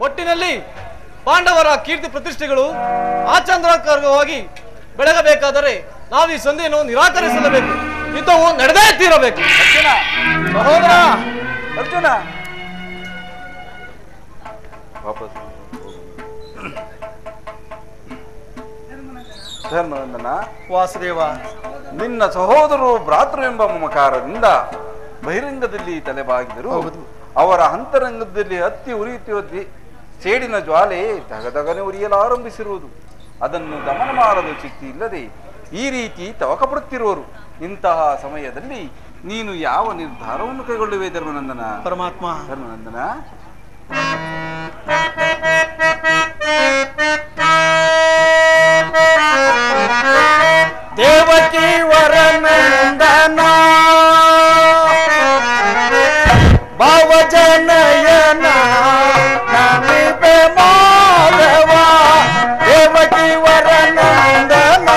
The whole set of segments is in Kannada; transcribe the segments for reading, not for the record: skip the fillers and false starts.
ಒಟ್ಟಿನಲ್ಲಿ ಪಾಂಡವರ ಕೀರ್ತಿ ಪ್ರತಿಷ್ಠೆಗಳು ಆಚಂದ್ರಕರವಾಗಿ ಬೆಳಗಬೇಕಾದರೆ ನಾವು ಈ ಸಂಧಿಯನ್ನು ನಿರಾಕರಿಸಲೇಬೇಕು. ಯುದ್ಧವು ನಡೆದೇ ತೀರಬೇಕು. ಸಹೋದರ ಅರ್ಜುನ ವಾಪಸ್ ಧರ್ಮನಂದನ ವಾಸುದೇವ, ನಿನ್ನ ಸಹೋದರರು ಭ್ರಾತೃ ಎಂಬ ಮಮಕಾರದಿಂದ ಬಹಿರಂಗದಲ್ಲಿ ತಲೆಬಾಗಿದರು. ಅವರ ಅಂತರಂಗದಲ್ಲಿ ಹತ್ತಿ ಉರಿಯುತ್ತಿದ್ದ ಸೇಡಿನ ಜ್ವಾಲೆ ದಗದಗನೆ ಉರಿಯಲಾರಂಭಿಸಿರುವುದು. ಅದನ್ನು ದಮನ ಮಾಡಲು ಶಕ್ತಿ ಇಲ್ಲದೆ ಈ ರೀತಿ ತವಕಪಡುತ್ತಿರುವರು. ಇಂತಹ ಸಮಯದಲ್ಲಿ ನೀನು ಯಾವ ನಿರ್ಧಾರವನ್ನು ಕೈಗೊಳ್ಳುವೆ ಧರ್ಮನಂದನ? ಪರಮಾತ್ಮ, ಧರ್ಮನಂದನ ದೇವಕಿ ವರನಂದನ ಭಾವಜನಯನ ನಮಿಪೆ ಮಾಧವ ದೇವಕಿ ವರನಂದನ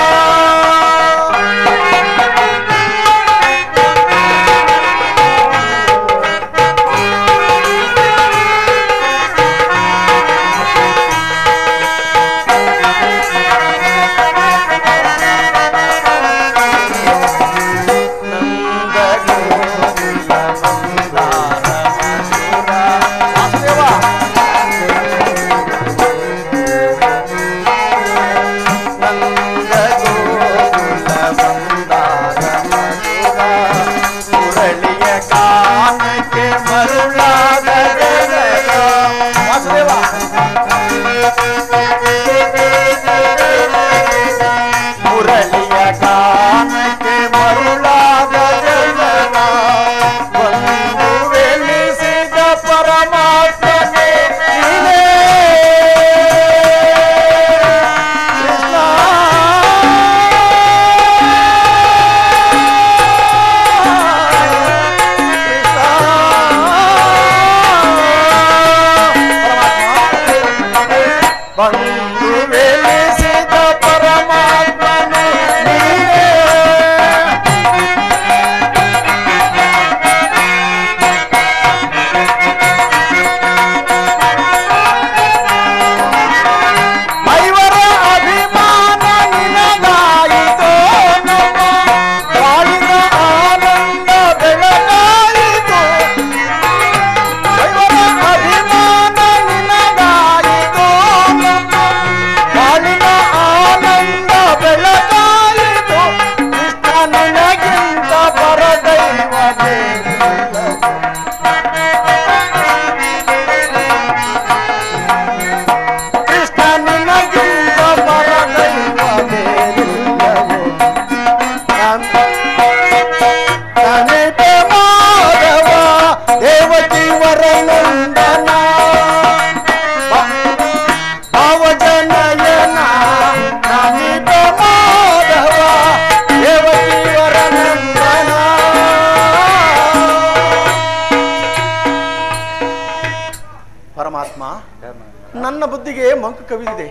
ನನ್ನ ಬುದ್ಧಿಗೆ ಮಂಕು ಕವಿದಿದೆ.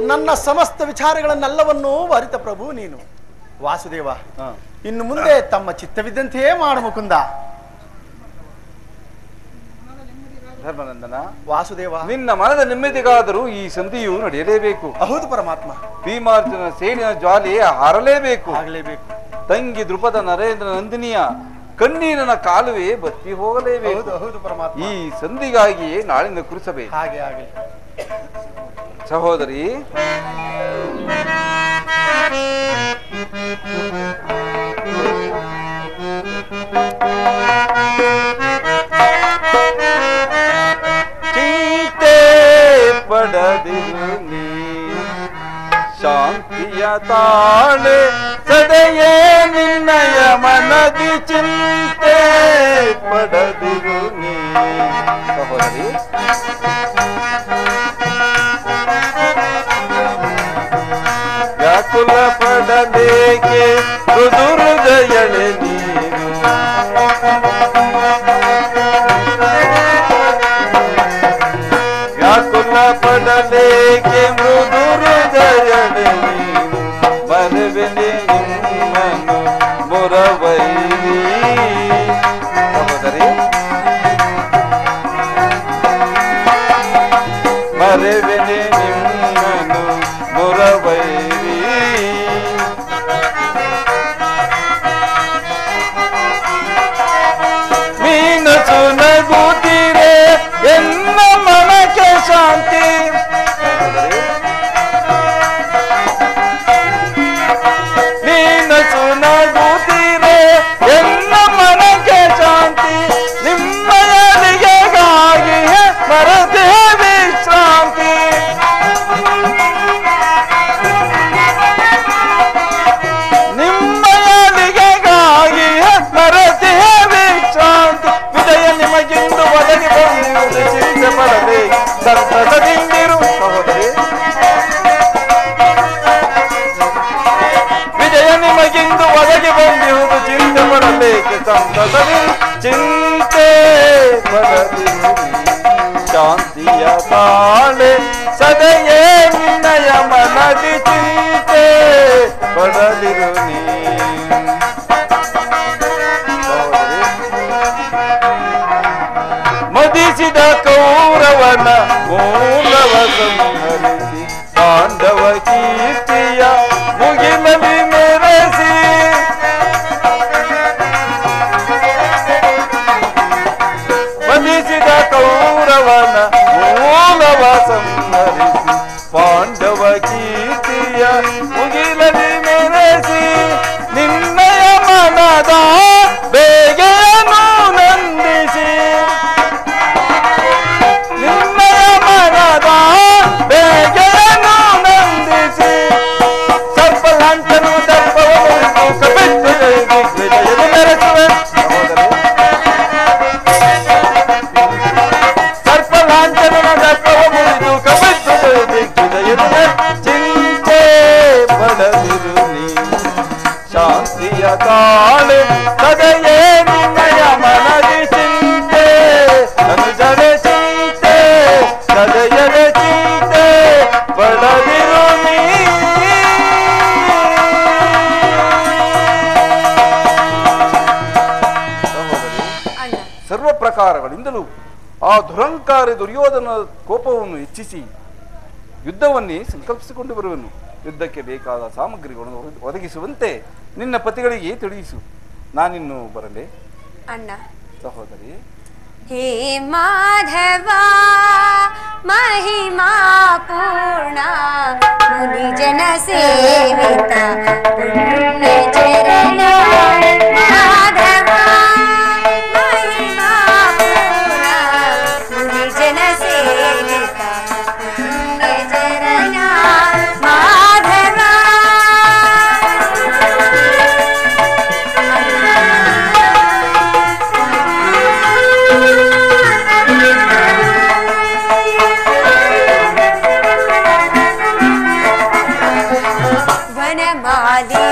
ನನ್ನ ಸಮಸ್ತ ವಿಚಾರಗಳನ್ನೆಲ್ಲವನ್ನೂ ಅರಿತ ಪ್ರಭು ನೀನು. ವಾಸುದೇವ, ಇನ್ನು ಮುಂದೆ ತಮ್ಮ ಚಿತ್ತವಿದ್ದಂತೆಯೇ ಮಾಡು ಮುಕುಂದ. ಧರ್ಮನಂದನ, ವಾಸುದೇವ, ನಿನ್ನ ಮನದ ನೆಮ್ಮದಿಗಾದರೂ ಈ ಸಂಧಿಯು ನಡೆಯಲೇಬೇಕು. ಹೌದು ಪರಮಾತ್ಮ. ಭೀಮಾರ್ಜುನ ಸೇಡಿನ ಜ್ವಾಲೆ ಹಾರಲೇಬೇಕು. ಆಗಲೇಬೇಕು. ತಂಗಿ ದ್ರುಪದ ನರೇಂದ್ರ ನಂದಿನಿಯ ಕಣ್ಣೀರನ ಕಾಲುವೆ ಬತ್ತಿ ಹೋಗಲೇಬೇಕು. ಹೌದು ಪರಮಾತ್ಮ. ಈ ಸಂಧಿಗಾಗಿಯೇ ನಾಳಿಂದ ಕುರಿಸಬೇಕು. ಹಾಗೆ ಆಗಲಿ ಸಹೋದರಿ. ಚಿಂತೆ ಪಡದಿರು ನೀ ಶಾಂತಿಯ ತಾಳೆ ಸದೆಯೇ ನಿನ್ನಯ ಮನದಿ ಚಿಂತೆ ಪಡದಿರು ನೀ. ಸಹೋದರಿ, ವ್ಯಾಕುಲ ಪಡಲೇಕೆ ಹೃದಯಳೆ ನೀನು. ವ್ಯಾಕುಲ ಪಡಲೇಕೆ ಮೃದು ಹೃದಯಳೆ ನೀನು. ಮರವೆನೆ ನಿಮ್ಮನು ಮುರವೈರಿ. ಸಹೋದರಿ, ಶಾಂತಿ. ನೀನಸು ನಗುತ್ತೀರೆ ಎನ್ನ ಮನಕ್ಕೆ ಶಾಂತಿ. ನಿಮ್ಮಯಲಿಗೆಗಾಗಿ ಮರದೇ ವಿಶ್ರಾಂತಿ. ನಿಮ್ಮಯಲಿಗೆಗಾಗಿ ಮರದೇ ವಿಶ್ರಾಂತಿ. ವಿಜಯ ನಿಮಗಿಂದು ಒದಗಿ ಬಂದು ಚಿಂತೆ ಪಡದೆ ಸಂತಸದಿಂದಿರು ಸಹೋದರಿ. ವಿಜಯ ನಿಮಗಿಂದು ಒದಗಿ ಬಂದಿರುವುದು ಚಿಂತೆ ಪಡಲೇಕೆ ಸಂತಸದಿ ಚಿಂತೆ ಪಡದಿರು. ಶಾಂತಿಯ ತಾಳೆ ಸದೆಯೇ ನಿನ್ನಯ ಮನದಿ ಚಿಂತೆ ಪಡದಿರು ನೀ. ಮದಿಸಿದ ಕೌರವನ ಮೂಲವ ಸಂಹರಿಸಿ ಪಾಂಡವ ಕೀರ್ತಿಯ ಮುಗಿಲಲಿ ಮೆರೆಸಿ. ಮದಿಸಿದ ಕೌರವನ ಮೂಲವ ಸಂಹರಿಸಿ ಪಾಂಡವ ಕೀರ್ತಿಯ ಮುಗಿಲಲಿ ಮೆರೆಸಿ. ನಿನ್ನಯ ಮನದ ಬೇಗೆಯನ್ನು ನಂದಿಸಿ. ನಿನ್ನಯ ಮನದ ಬೇಗೆಯನ್ನು ನಂದಿಸಿ. ಸರ್ಪ ಲಾಂಛನ ದರ್ಪವನ್ನು ಕಬಿಟ್ಟು ದಿಗ್ವಿಜಯದ ಮೆರೆಸುವೆ ಸಹೋದರಿ. ಸರ್ಪ ಲಾಂಛನ ದರ್ಪವ ಮುರಿದು ಕಬಿಟ್ಟು ದಿಗ್ವಿಜಯದ ಚಿಂತೆ ಪಡದಿರು ನೀ. ಶಾಂತಿಯ ತಾಳೆ ಸದೆಯೇ ನಿನ್ನಯ ಮನದಿ ಚಿಂತೆ. ಅನುಜನೆ ಚಿಂತೆ ಸದೆಯದೆ ಚಿಂತೆ ಪಡದಿರು ನೀ. ಸರ್ವ ಪ್ರಕಾರಗಳಿಂದಲೂ ಆ ದುರಂಕಾರಿ ದುರ್ಯೋಧನ ಕೋಪವನ್ನು ಹೆಚ್ಚಿಸಿ ಯುದ್ಧವನ್ನೇ ಸಂಕಲ್ಪಿಸಿಕೊಂಡು ಬರುವನು. ಯುದ್ಧಕ್ಕೆ ಬೇಕಾದ ಸಾಮಗ್ರಿಗಳನ್ನು ಒದಗಿಸುವಂತೆ ನಿನ್ನ ಪತಿಗಳಿಗೆ ತಿಳಿಸು. ನಾನಿನ್ನು ಬರಲೇ ಅಣ್ಣ. ಸಹೋದರಿ. ಹೇ ಮಾಧವ ಮಹಿಮಾ ಪೂರ್ಣ ಮುನಿ ಜನ ಸೇವಿತ ಪುಣ್ಯ ಚರಣ. ಮಾಧವ ಮಹಿಮಾ ಪೂರ್ಣ ಮುನಿ ಜನ ಸೇವಿತ ಪುಣ್ಯ ಚರಣ. ಮಾಧವ ವನಮಾಲಿ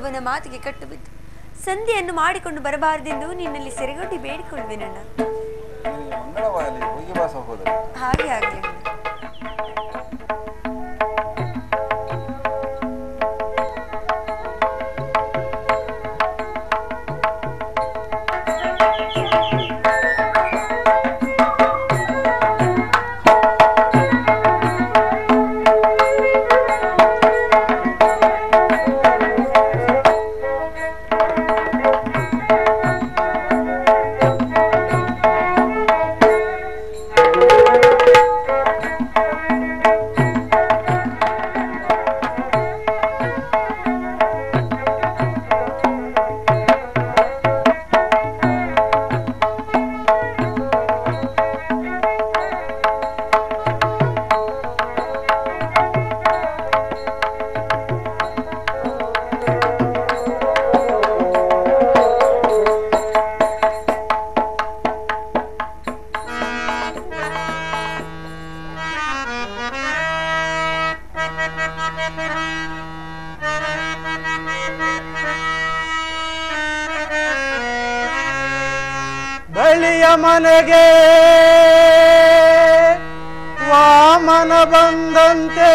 ಪ್ರಭುನ ಮಾತಿಗೆ ಕಟ್ಟು ಬಿದ್ದು ಸಂಧಿಯನ್ನು ಮಾಡಿಕೊಂಡು ಬರಬಾರದೆಂದು ನಿನ್ನಲ್ಲಿ ಸೆರೆಗೊಡ್ಡಿ ಬೇಡಿಕೊಳ್ಳುವೆನಣ್ಣ. ಮಂಗಳವಾಗಲಿ, ಹೋಗಿ ಬಾ ಸಹೋದರಿ. ಹಾಗೆ ಆಗಲಿ ಅಣ್ಣ. ಬಳಿಯ ಮನೆಗೆ ವಾಮನ ಬಂದಂತೆ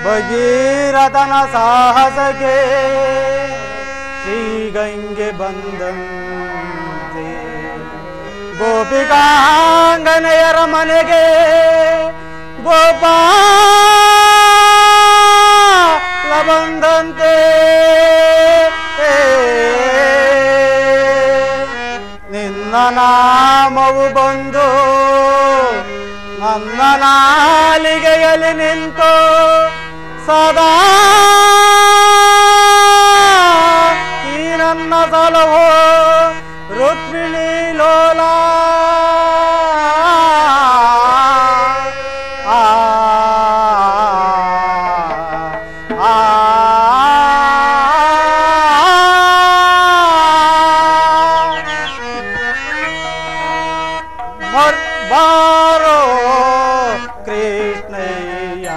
ಭಗೀರಥನ ಸಾಹಸಕ್ಕೆ ಶ್ರೀಗಂಗೆ ಬಂದಂತೆ ಗೋಪಿಕಾಂಗನೆಯರ ಮನೆಗೆ ಗೋಪಾಲ ಬಂದಂತೆ ನಿನ್ನ ನಾಮವು ಬಂದು ನನ್ನ ನಾಲಿಗೆಯಲ್ಲಿ ನಿಂತು ಸದಾ ಈ ನನ್ನ ಸಲಹೋ ರುಕ್ಮಿಣಿ ಲೋಲ ಬಾರೋ ಕೃಷ್ಣಯ್ಯ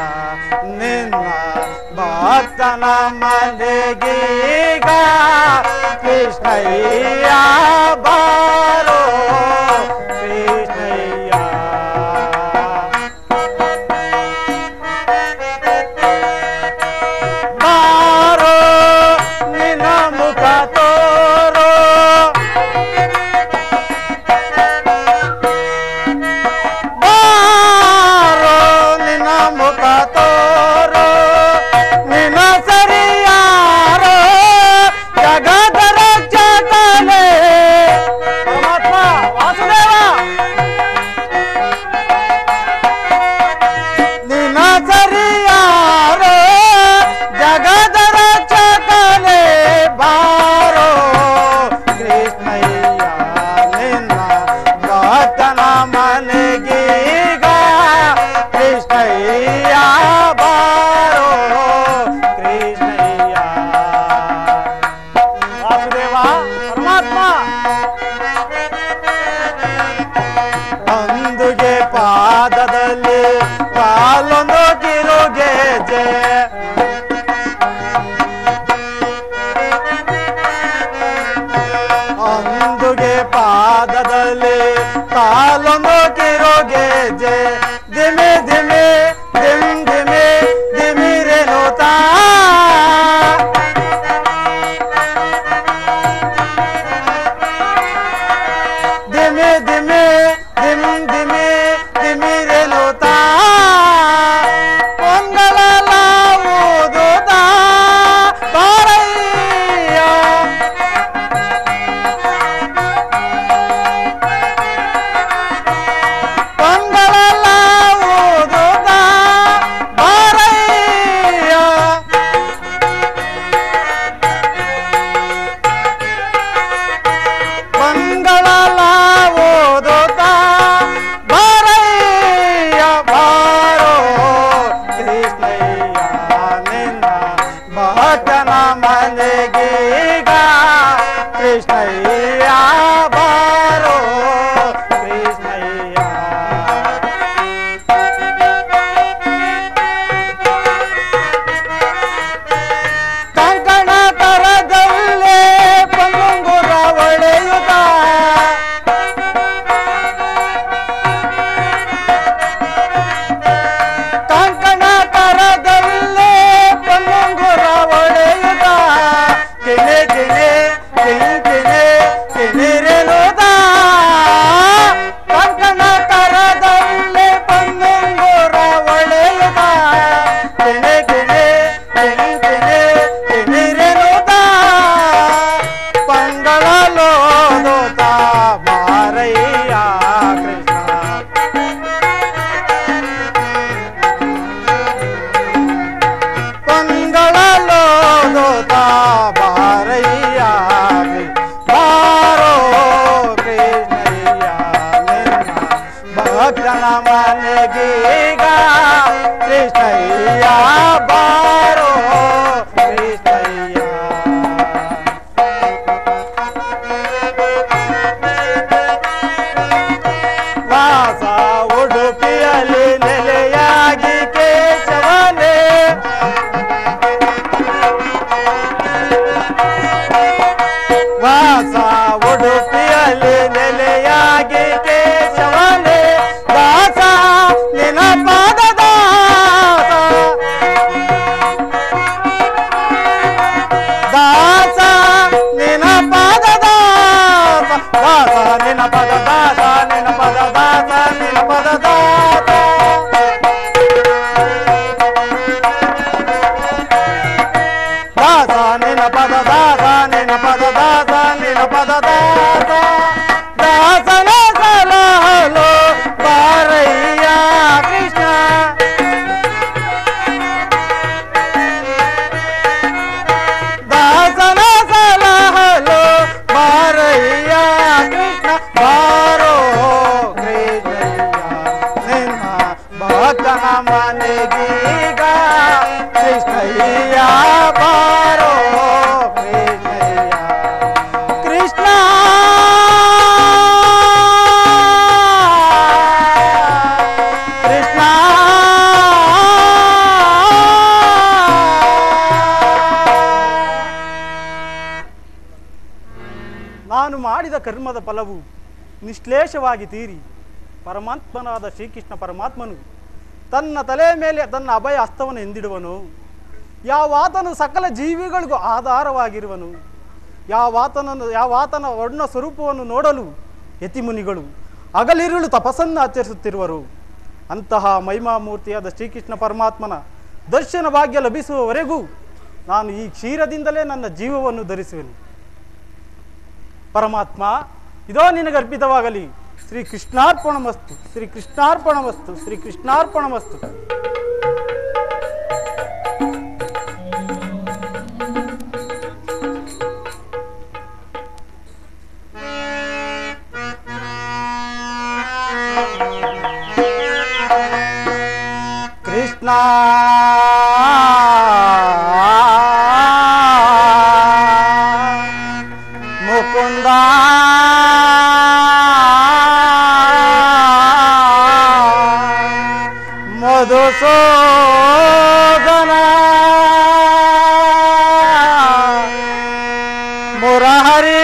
ನಿನ್ನ ಭಕ್ತನ ಮನೆಗೀಗ ಕೃಷ್ಣಯ್ಯ ಬಾರೋ ಕೃಷ್ಣಯ್ಯ ಬಾರೋ ನಿನ್ನ ಮುಖ ತೋರೋ ಮುಖ ತೋರೋ ನಿನ್ನ ಸರಿಯಾರೋ ಜಗದ ರಕ್ಷಕನೇ ಪರಮಾತ್ಮ ವಾಸುದೇವ ನಿನ್ನ ಸರಿಯಾರೋ ಜಗದ ರಕ್ಷಕನೇ ಬಾರೋ ಕೃಷ್ಣಯ್ಯ ನಿನ್ನ ಭಕ್ತನ ಮನೆಗೀಗ ಕೃಷ್ಣಯ್ಯ ಬಾರೋ ಕೃಷ್ಣಯ್ಯ ವಾಸುದೇವ ಪರಮಾತ್ಮ ಅಂದುಗೆ ಪಾದದಲ್ಲಿ ಕಾಲೊಂದು ಕಿರುಗೆಜೆ ಅಂದುಗೆ ಪಾದದಲ್ಲಿ ಕಾಲೊಂದು ಕಿರುಗೆಜೆ ಧಿಮಿ ಧಿಮಿ ಧಿಮ್ ಧಿಮಿ ಧಿಮಿರೆನುತ್ತಾ ಧಿಮಿ ಧಿಮಿ ಧಿಮ್ ಧಿಮಿ ಧಿಮಿರೆನುತ್ತಾ ಪೊಂಗಲೆಲ್ಲ ಊದುತ್ತಾ ಬಾರಯ್ಯ ಪೊಂಗಲೆಲ್ಲ ಊದುತ್ತಾ ಲೋದೋತ ಬಾರಯ್ಯ ಕೃಷ್ಣ ಪಂಗಳ ಲೋದೋತ ಬಾರಯ್ಯ ಬಾರೋ ಕೃಷ್ಣಯ್ಯ ನಿನ್ನ ಭಕ್ತನ ಮನೆಗೀಗ ಕೃಷ್ಣಯ್ಯ ಬಾರೋ ಕೃಷ್ಣಯ್ಯ ವಾಸ ಉಡುಪಿಯಲ್ಲಿ ನೆಲೆಯಾಗಿ ಕೇಶವನೇ ವಾಸ ಉಡುಪಿಯಲ್ಲಿ ನೆಲೆಯಾಗಿ ಕೇಶವನೇ ದಾಸ ನಿನ ಪಾದದ ದಾಸ ನಿನ ಪದ ದಾಸ ನಿನ ಪದ ದಾಸ ನಿನ ಪದ ದಾಸ ನಿನ ಪದ ದಾಸ ದಾಸ ನಿನ ಪದ ದಾಸ ನಿನ ಪದ ದಾಸ ನಿನ ಪದ ದಾಸ ದಾಸನ ಸಲಹಲು ಬಾರಯ್ಯ ಕೃಷ್ಣ ದಾಸನ ಸಲಹಲು ಬಾರಯ್ಯ ಕೃಷ್ಣ ಬಾರೋ ಕೃಷ್ಣಯ್ಯ ನಿನ್ನ ಭಕ್ತನ ಮನೆಗೀಗ ಕೃಷ್ಣಯ್ಯ ಬಾರೋ ಕೃಷ್ಣಯ್ಯ ಕೃಷ್ಣ ಕೃಷ್ಣ ನಾನು ಮಾಡಿದ ಕರ್ಮದ ಫಲವು ನಿಶ್ಲೇಷವಾಗಿ ತೀರಿ ಪರಮಾತ್ಮನಾದ ಶ್ರೀಕೃಷ್ಣ ಪರಮಾತ್ಮನು ತನ್ನ ತಲೆಯ ಮೇಲೆ ತನ್ನ ಅಭಯ ಹಸ್ತವನ್ನು ಎಂದಿಡುವನು. ಯಾವಾತನು ಸಕಲ ಜೀವಿಗಳಿಗೂ ಆಧಾರವಾಗಿರುವನು. ಯಾವಾತನ ವರ್ಣ ಸ್ವರೂಪವನ್ನು ನೋಡಲು ಯತಿಮುನಿಗಳು ಹಗಲಿರುಳು ತಪಸ್ಸನ್ನು ಆಚರಿಸುತ್ತಿರುವರು. ಅಂತಹ ಮಹಿಮಾಮೂರ್ತಿಯಾದ ಶ್ರೀಕೃಷ್ಣ ಪರಮಾತ್ಮನ ದರ್ಶನ ಭಾಗ್ಯ ಲಭಿಸುವವರೆಗೂ ನಾನು ಈ ಕ್ಷೀರದಿಂದಲೇ ನನ್ನ ಜೀವವನ್ನು ಧರಿಸುವೆನು. ಪರಮಾತ್ಮ, ಇದೋ ನಿನಗೆ ಅರ್ಪಿತವಾಗಲಿ. ಶ್ರೀ ಕೃಷ್ಣಾರ್ಪಣಮಸ್ತು, ಶ್ರೀ ಕೃಷ್ಣಾರ್ಪಣಮಸ್ತು, ಶ್ರೀ ಕೃಷ್ಣಾರ್ಪಣಮಸ್ತು. ಕೃಷ್ಣ ಮುಕುಂದ ಮಧುಸೂದನ ಮುರಹರಿ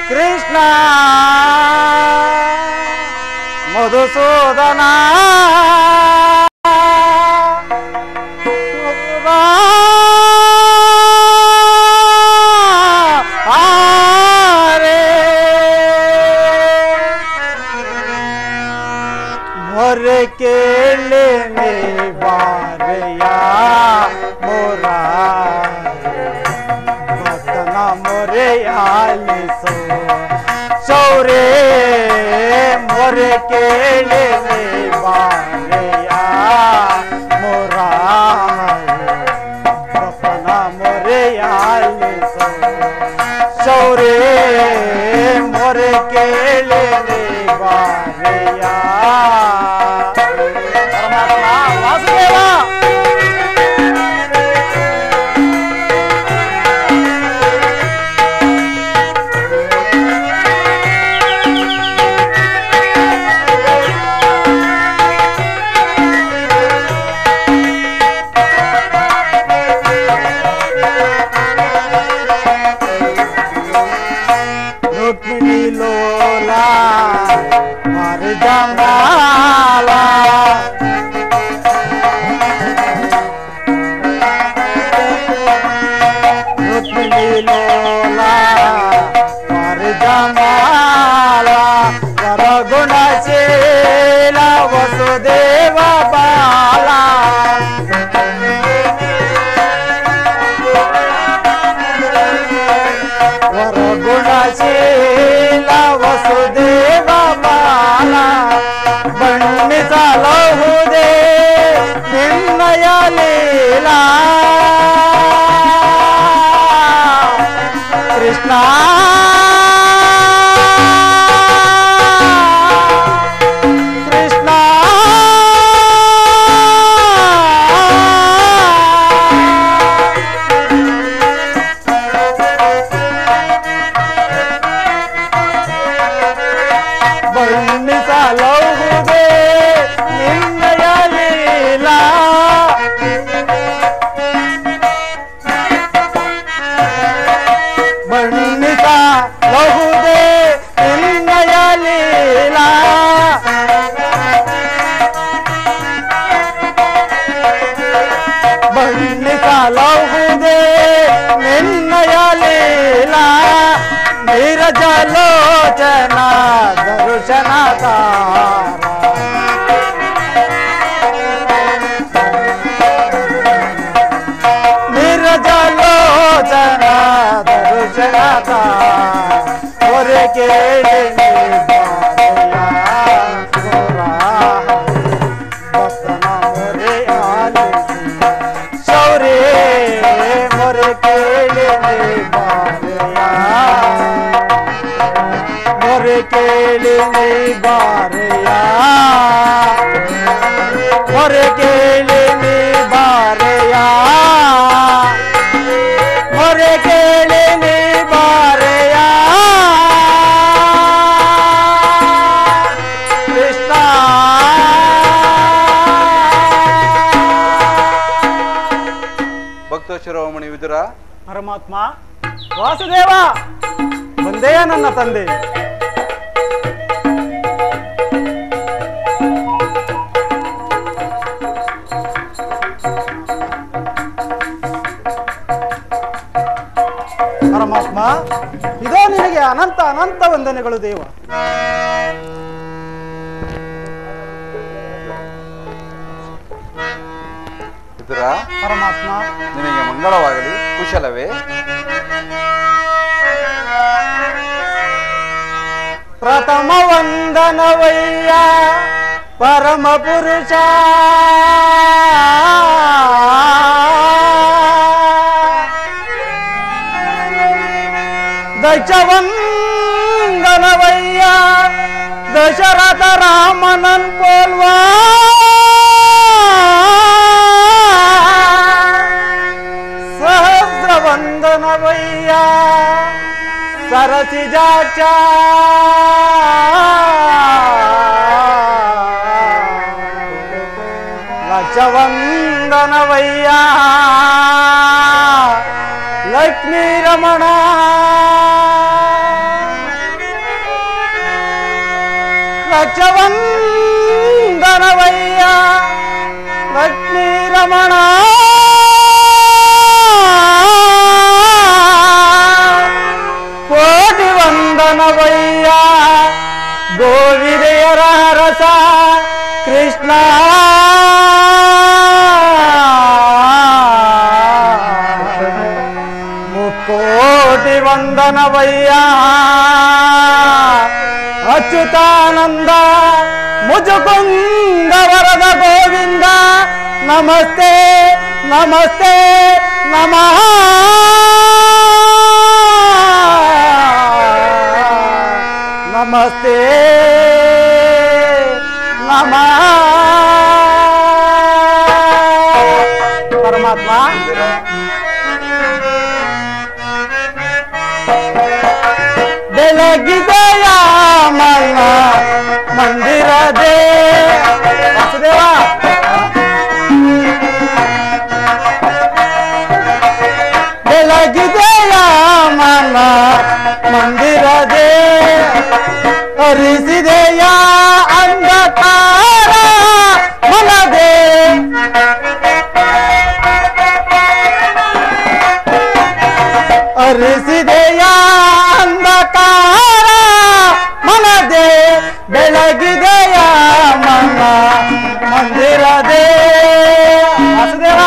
ಕೃಷ್ಣ ಮಧುಸೂದನ ಮೊರೆ ಕೇಳಿ ಬಾರಯ್ಯ ಮೊರ ಭಕ್ತನ ಮೊರೆ ಆಲಿಸೋ ಶೌರೇ ಮೊರೆ ಕೇಳಿ ಬಾರಯ್ಯ ಮೊರ ಭಕ್ತನ ಮೊರೆ ಆಲಿಸೋ ಶೌರೇ ಮೊರೆ ಕೇಳಿ ಬಾರಯ್ಯ ಪರಮಾತ್ಮ ವಾಸುದೇವ. ರುಕ್ಮಿಣಿ ಲೋಲ ಮರುಜಮಾಲ ರುಕ್ಮಿಣಿ ಲೋಲ ಮರುಜಮಾಲ ವರಗುಣಶೀಲ ವಸುದೇವ ಬಾಲ ವರಗುಣಶೀಲ ವಸುದೇವ ಬಾಲ ಬಣ್ಣಿಸಲಹುದೇ ನಿನ್ನಯ ಲೀಲಾ ಕೃಷ್ಣ ನೀರಜಲೋಚನ ದರ್ಶನಕಾರ ನೀರಜಲೋಚನ ದರ್ಶನಕಾರ ಹೊರೆ ಕೇಳಿ ಭಕ್ತನ ಮೊರೆ ಆಲಿಸಿ ಶೌರ್ಯ ಮೊರೆ ಕೇಳಿ ಕೇಳಿ ನೀ ಬಾರೆಯ ಮೊರೆ ಕೇಳಿ ನೀ ಬಾರೆಯ ಮೊರೆ ಕೇಳಿ ನೀ ಬಾರೆಯ ಕೃಷ್ಣ ಭಕ್ತ ಶಿರೋಮಣಿ ವಿದುರ ಪರಮಾತ್ಮ ವಾಸುದೇವ ಬಂದೆಯ ನನ್ನ ತಂದೆ ಪರಮಾತ್ಮ ಇದೋ ನಿನಗೆ ಅನಂತ ಅನಂತ ವಂದನೆಗಳು ದೇವ ವಿದುರ ಪರಮಾತ್ಮ ನಿನಗೆ ಮಂಗಳವಾಗಲಿ ಕುಶಲವೇ ಪ್ರಥಮ ವಂದನವಯ್ಯ ಪರಮ ಪುರುಷ ದಶ ವಂದನವಯ್ಯ ದಶರಥ ರಾಮನನ್ ಪೋಲ್ವಾ ಸಹಸ್ರ ವಂದನವಯ್ಯ ಸರಸಿಜಾಕ್ಷ ಲಕ್ಷ ವಂದನವಯ್ಯ ಲಕ್ಷ್ಮೀ ರಮಣ ಲಕ್ಷ ವಂದನವಯ್ಯ ಲಕ್ಷ್ಮೀ ರಮಣ ಕೋಟಿ ವಂದನವಯ್ಯ ಗೋವಿದೆಯರ ರಸ ಕೃಷ್ಣ ಮುಕ್ಕೋಟಿ ವಂದನವಯ್ಯ ಅಚ್ಯುತಾನಂದ ಮುಜುಕುಂದ ವರದ ಗೋವಿಂದ ನಮಸ್ತೆ ನಮಸ್ತೆ ನಮಃ ನಮಸ್ತೆ ನಮಃ ಪರಮಾತ್ಮ ಬೆಳಗಿದೆಯ ಮನ ಮಂದಿರದೇ ವಾಸುದೇವ ಬೆಳಗಿದೆಯ ಮನ ಮಂದಿರದೇ ಹರಿಸಿದೆಯ ಅಂಧಕಾರ ಮನದೇ ಹರಿಸಿದೆಯ ಅಂಧಕಾರ ಮನದೇ ಬೆಳಗಿದೆಯ ಮನ ಮಂದಿರದೇ ವಾಸುದೇವ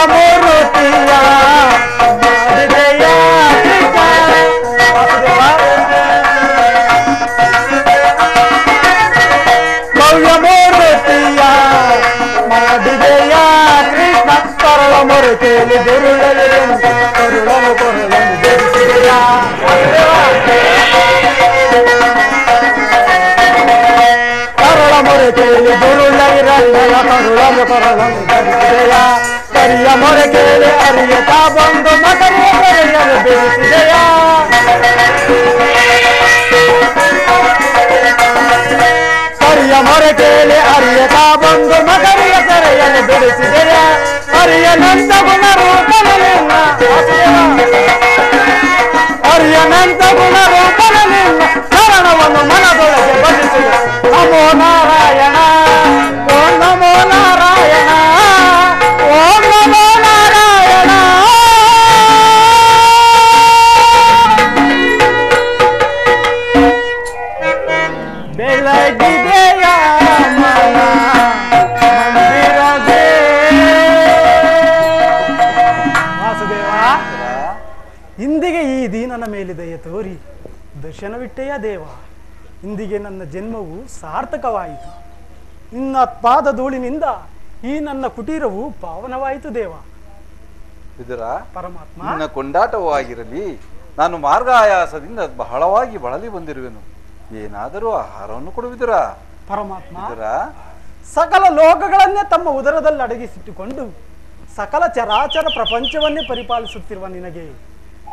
ಮೂರ್ತಿಯ ಮಾಡಿದೆಯ ಕೃಷ್ಣ ವಾಸುದೇವ ಭವ್ಯ ಮೂರ್ತಿಯ ಮಾಡಿದೆಯ ಕೃಷ್ಣ ಕರಳ ಮೊರತೆಯಲ್ಲಿ ದುರುಳನು ಕರುಳನು ಕೊರಳನು ಧರಿಸಿದೆಯ ಕರಳ ಮೊರತೆಯಲ್ಲಿ ದುರುಳಗಿರಲ್ಲ ಕರುಳನು ಕೊರಳನು ಧರಿಸಿದೆಯ ಕರಿಯ ಮೊರಕೆಯಲ್ಲಿ ಅರಿಯತಾ ಬಂದು ಮಕರಿಯ ಕರೆಯಲು ಬೆಳೆಸಿದೆಯ ಕರಿಯ ಮೊರಕೆಯಲ್ಲಿ ಅರಿಯತಾ ಬಂದು ಮಕರಿಯ ಕರೆಯಲು ಬೆಳೆಸಿದೆಯ ಅರಿಯನಂತ ಗುಣರೂಪನಲಿಲ್ಲ ಅರಿಯನಂತ ಗುಣರೂಪನಲಿಲ್ಲ ಶರಣವನ್ನು ಮನದೊಳಗೆ ಬದಿಸಿದ ನಮೋ ನಾರಾಯಣ ಓಂ ನಮೋ ನಾರಾಯಣ ಓಂ ನಮೋ ನಾರಾಯಣ ಬೆಳಗಿದೆಯ ಮನ ಮಂದಿರದೆ ವಾಸುದೇವ ಇಂದಿಗೆ ಈ ದೀನನ ಮೇಲೆ ದಯ ತೋರಿ ದರ್ಶನವಿಟ್ಟೆಯ ದೇವ ಇಂದಿಗೆ ನನ್ನ ಜನ್ಮವು ಸಾರ್ಥಕವಾಯಿತು ನಿನ್ನ ಪಾದ ಧೂಳಿನಿಂದ ಈ ನನ್ನ ಕುಟೀರವು ಪಾವನವಾಯಿತು ದೇವ ಇದರ ಪರಮಾತ್ಮ ನಿನ್ನ ಕೊಂಡಾಟವೂ ಆಗಿರಲಿ ನಾನು ಮಾರ್ಗ ಆಯಾಸದಿಂದ ಬಹಳವಾಗಿ ಬಳಲಿ ಬಂದಿರುವೆನು ಏನಾದರೂ ಆಹಾರವನ್ನು ಕೊಡುವಿದರಾ ಪರಮಾತ್ಮ ಇದರ ಸಕಲ ಲೋಕಗಳನ್ನೇ ತಮ್ಮ ಉದರದಲ್ಲಿ ಅಡಗಿಸಿಟ್ಟುಕೊಂಡು ಸಕಲ ಚರಾಚರ ಪ್ರಪಂಚವನ್ನೇ ಪರಿಪಾಲಿಸುತ್ತಿರುವ ನಿನಗೆ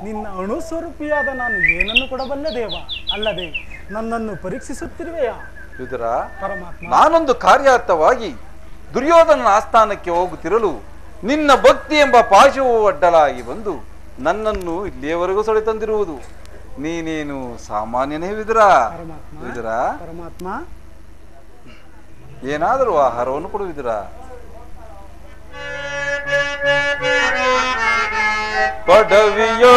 ನಿನ್ನ ಅಣು ಸ್ವರೂಪಿಯಾದ ನಾನು ಏನನ್ನು ಕೊಡಬಲ್ಲೆ ದೇವ ಅಲ್ಲದೆ ನನ್ನನ್ನು ಪರೀಕ್ಷಿಸುತ್ತಿರುವೆಯಾ ಇದರ ಪರಮಾತ್ಮ ನಾನೊಂದು ಕಾರ್ಯಾರ್ಥವಾಗಿ ದುರ್ಯೋಧನನ ಆಸ್ಥಾನಕ್ಕೆ ಹೋಗುತ್ತಿರಲು ನಿನ್ನ ಭಕ್ತಿ ಎಂಬ ಪಾಶವು ಅಡ್ಡಲಾಗಿ ಬಂದು ನನ್ನನ್ನು ಇಲ್ಲಿಯವರೆಗೂ ಸೊಳೆ ತಂದಿರುವುದು ನೀನೇನು ಸಾಮಾನ್ಯನೇ ವಿದುರ ಪರಮಾತ್ಮ ವಿದುರ ಪರಮಾತ್ಮ ಏನಾದರೂ ಆಹಾರವನ್ನು ಕೊಡುವಿದುರ ಪಡವಿಯೋ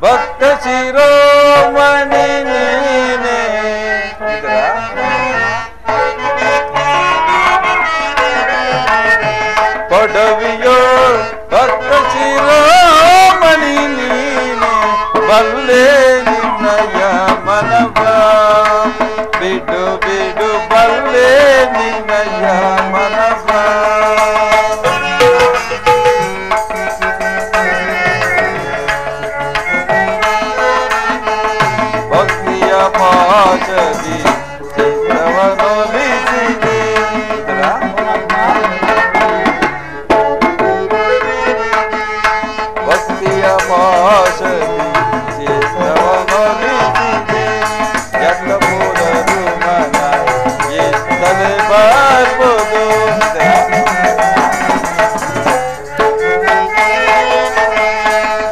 ಭಕ್ತ ಶಿರೋಮಣಿ ನೀನೇ ವಿದುರ ಪಡವಿಯೋ ಭಕ್ತ ಶಿರೋಮಣಿ ನೀನೆ ಬಲ್ಲೆ ನಿನ್ನಯ ಮನವ ಬಿಡು ಬಿಡು ಬಲ್ಲೆ ನಿನ್ನಯ ಮನವ ಭಕ್ತಿಯ ಪಾಶದಿ ಚಿತ್ತವನೊಲಿಸಿದೆ ಭಕ್ತಿಯ ಪಾಶದಿ ಚಿತ್ತವನೊಲಿಸಿದೆ ಎತ್ತ ಹೋದರು ಮನ ಎತ್ತಲೆ ಬರ್ಬೋದು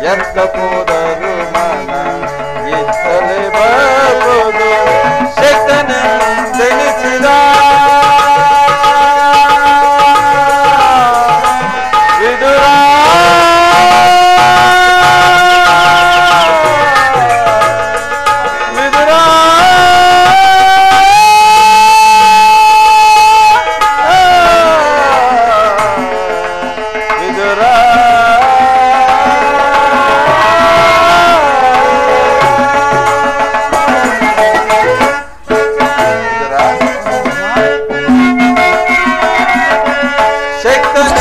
ಎತ್ತ ಹೋದರು ಮನ ಎತ್ತಲೆ ಬರ್ಬೋದು ಶಕ್ತನೆಂದೆನಿಸಿದ ವಿದುರ ವಿದುರ ವಿದುರ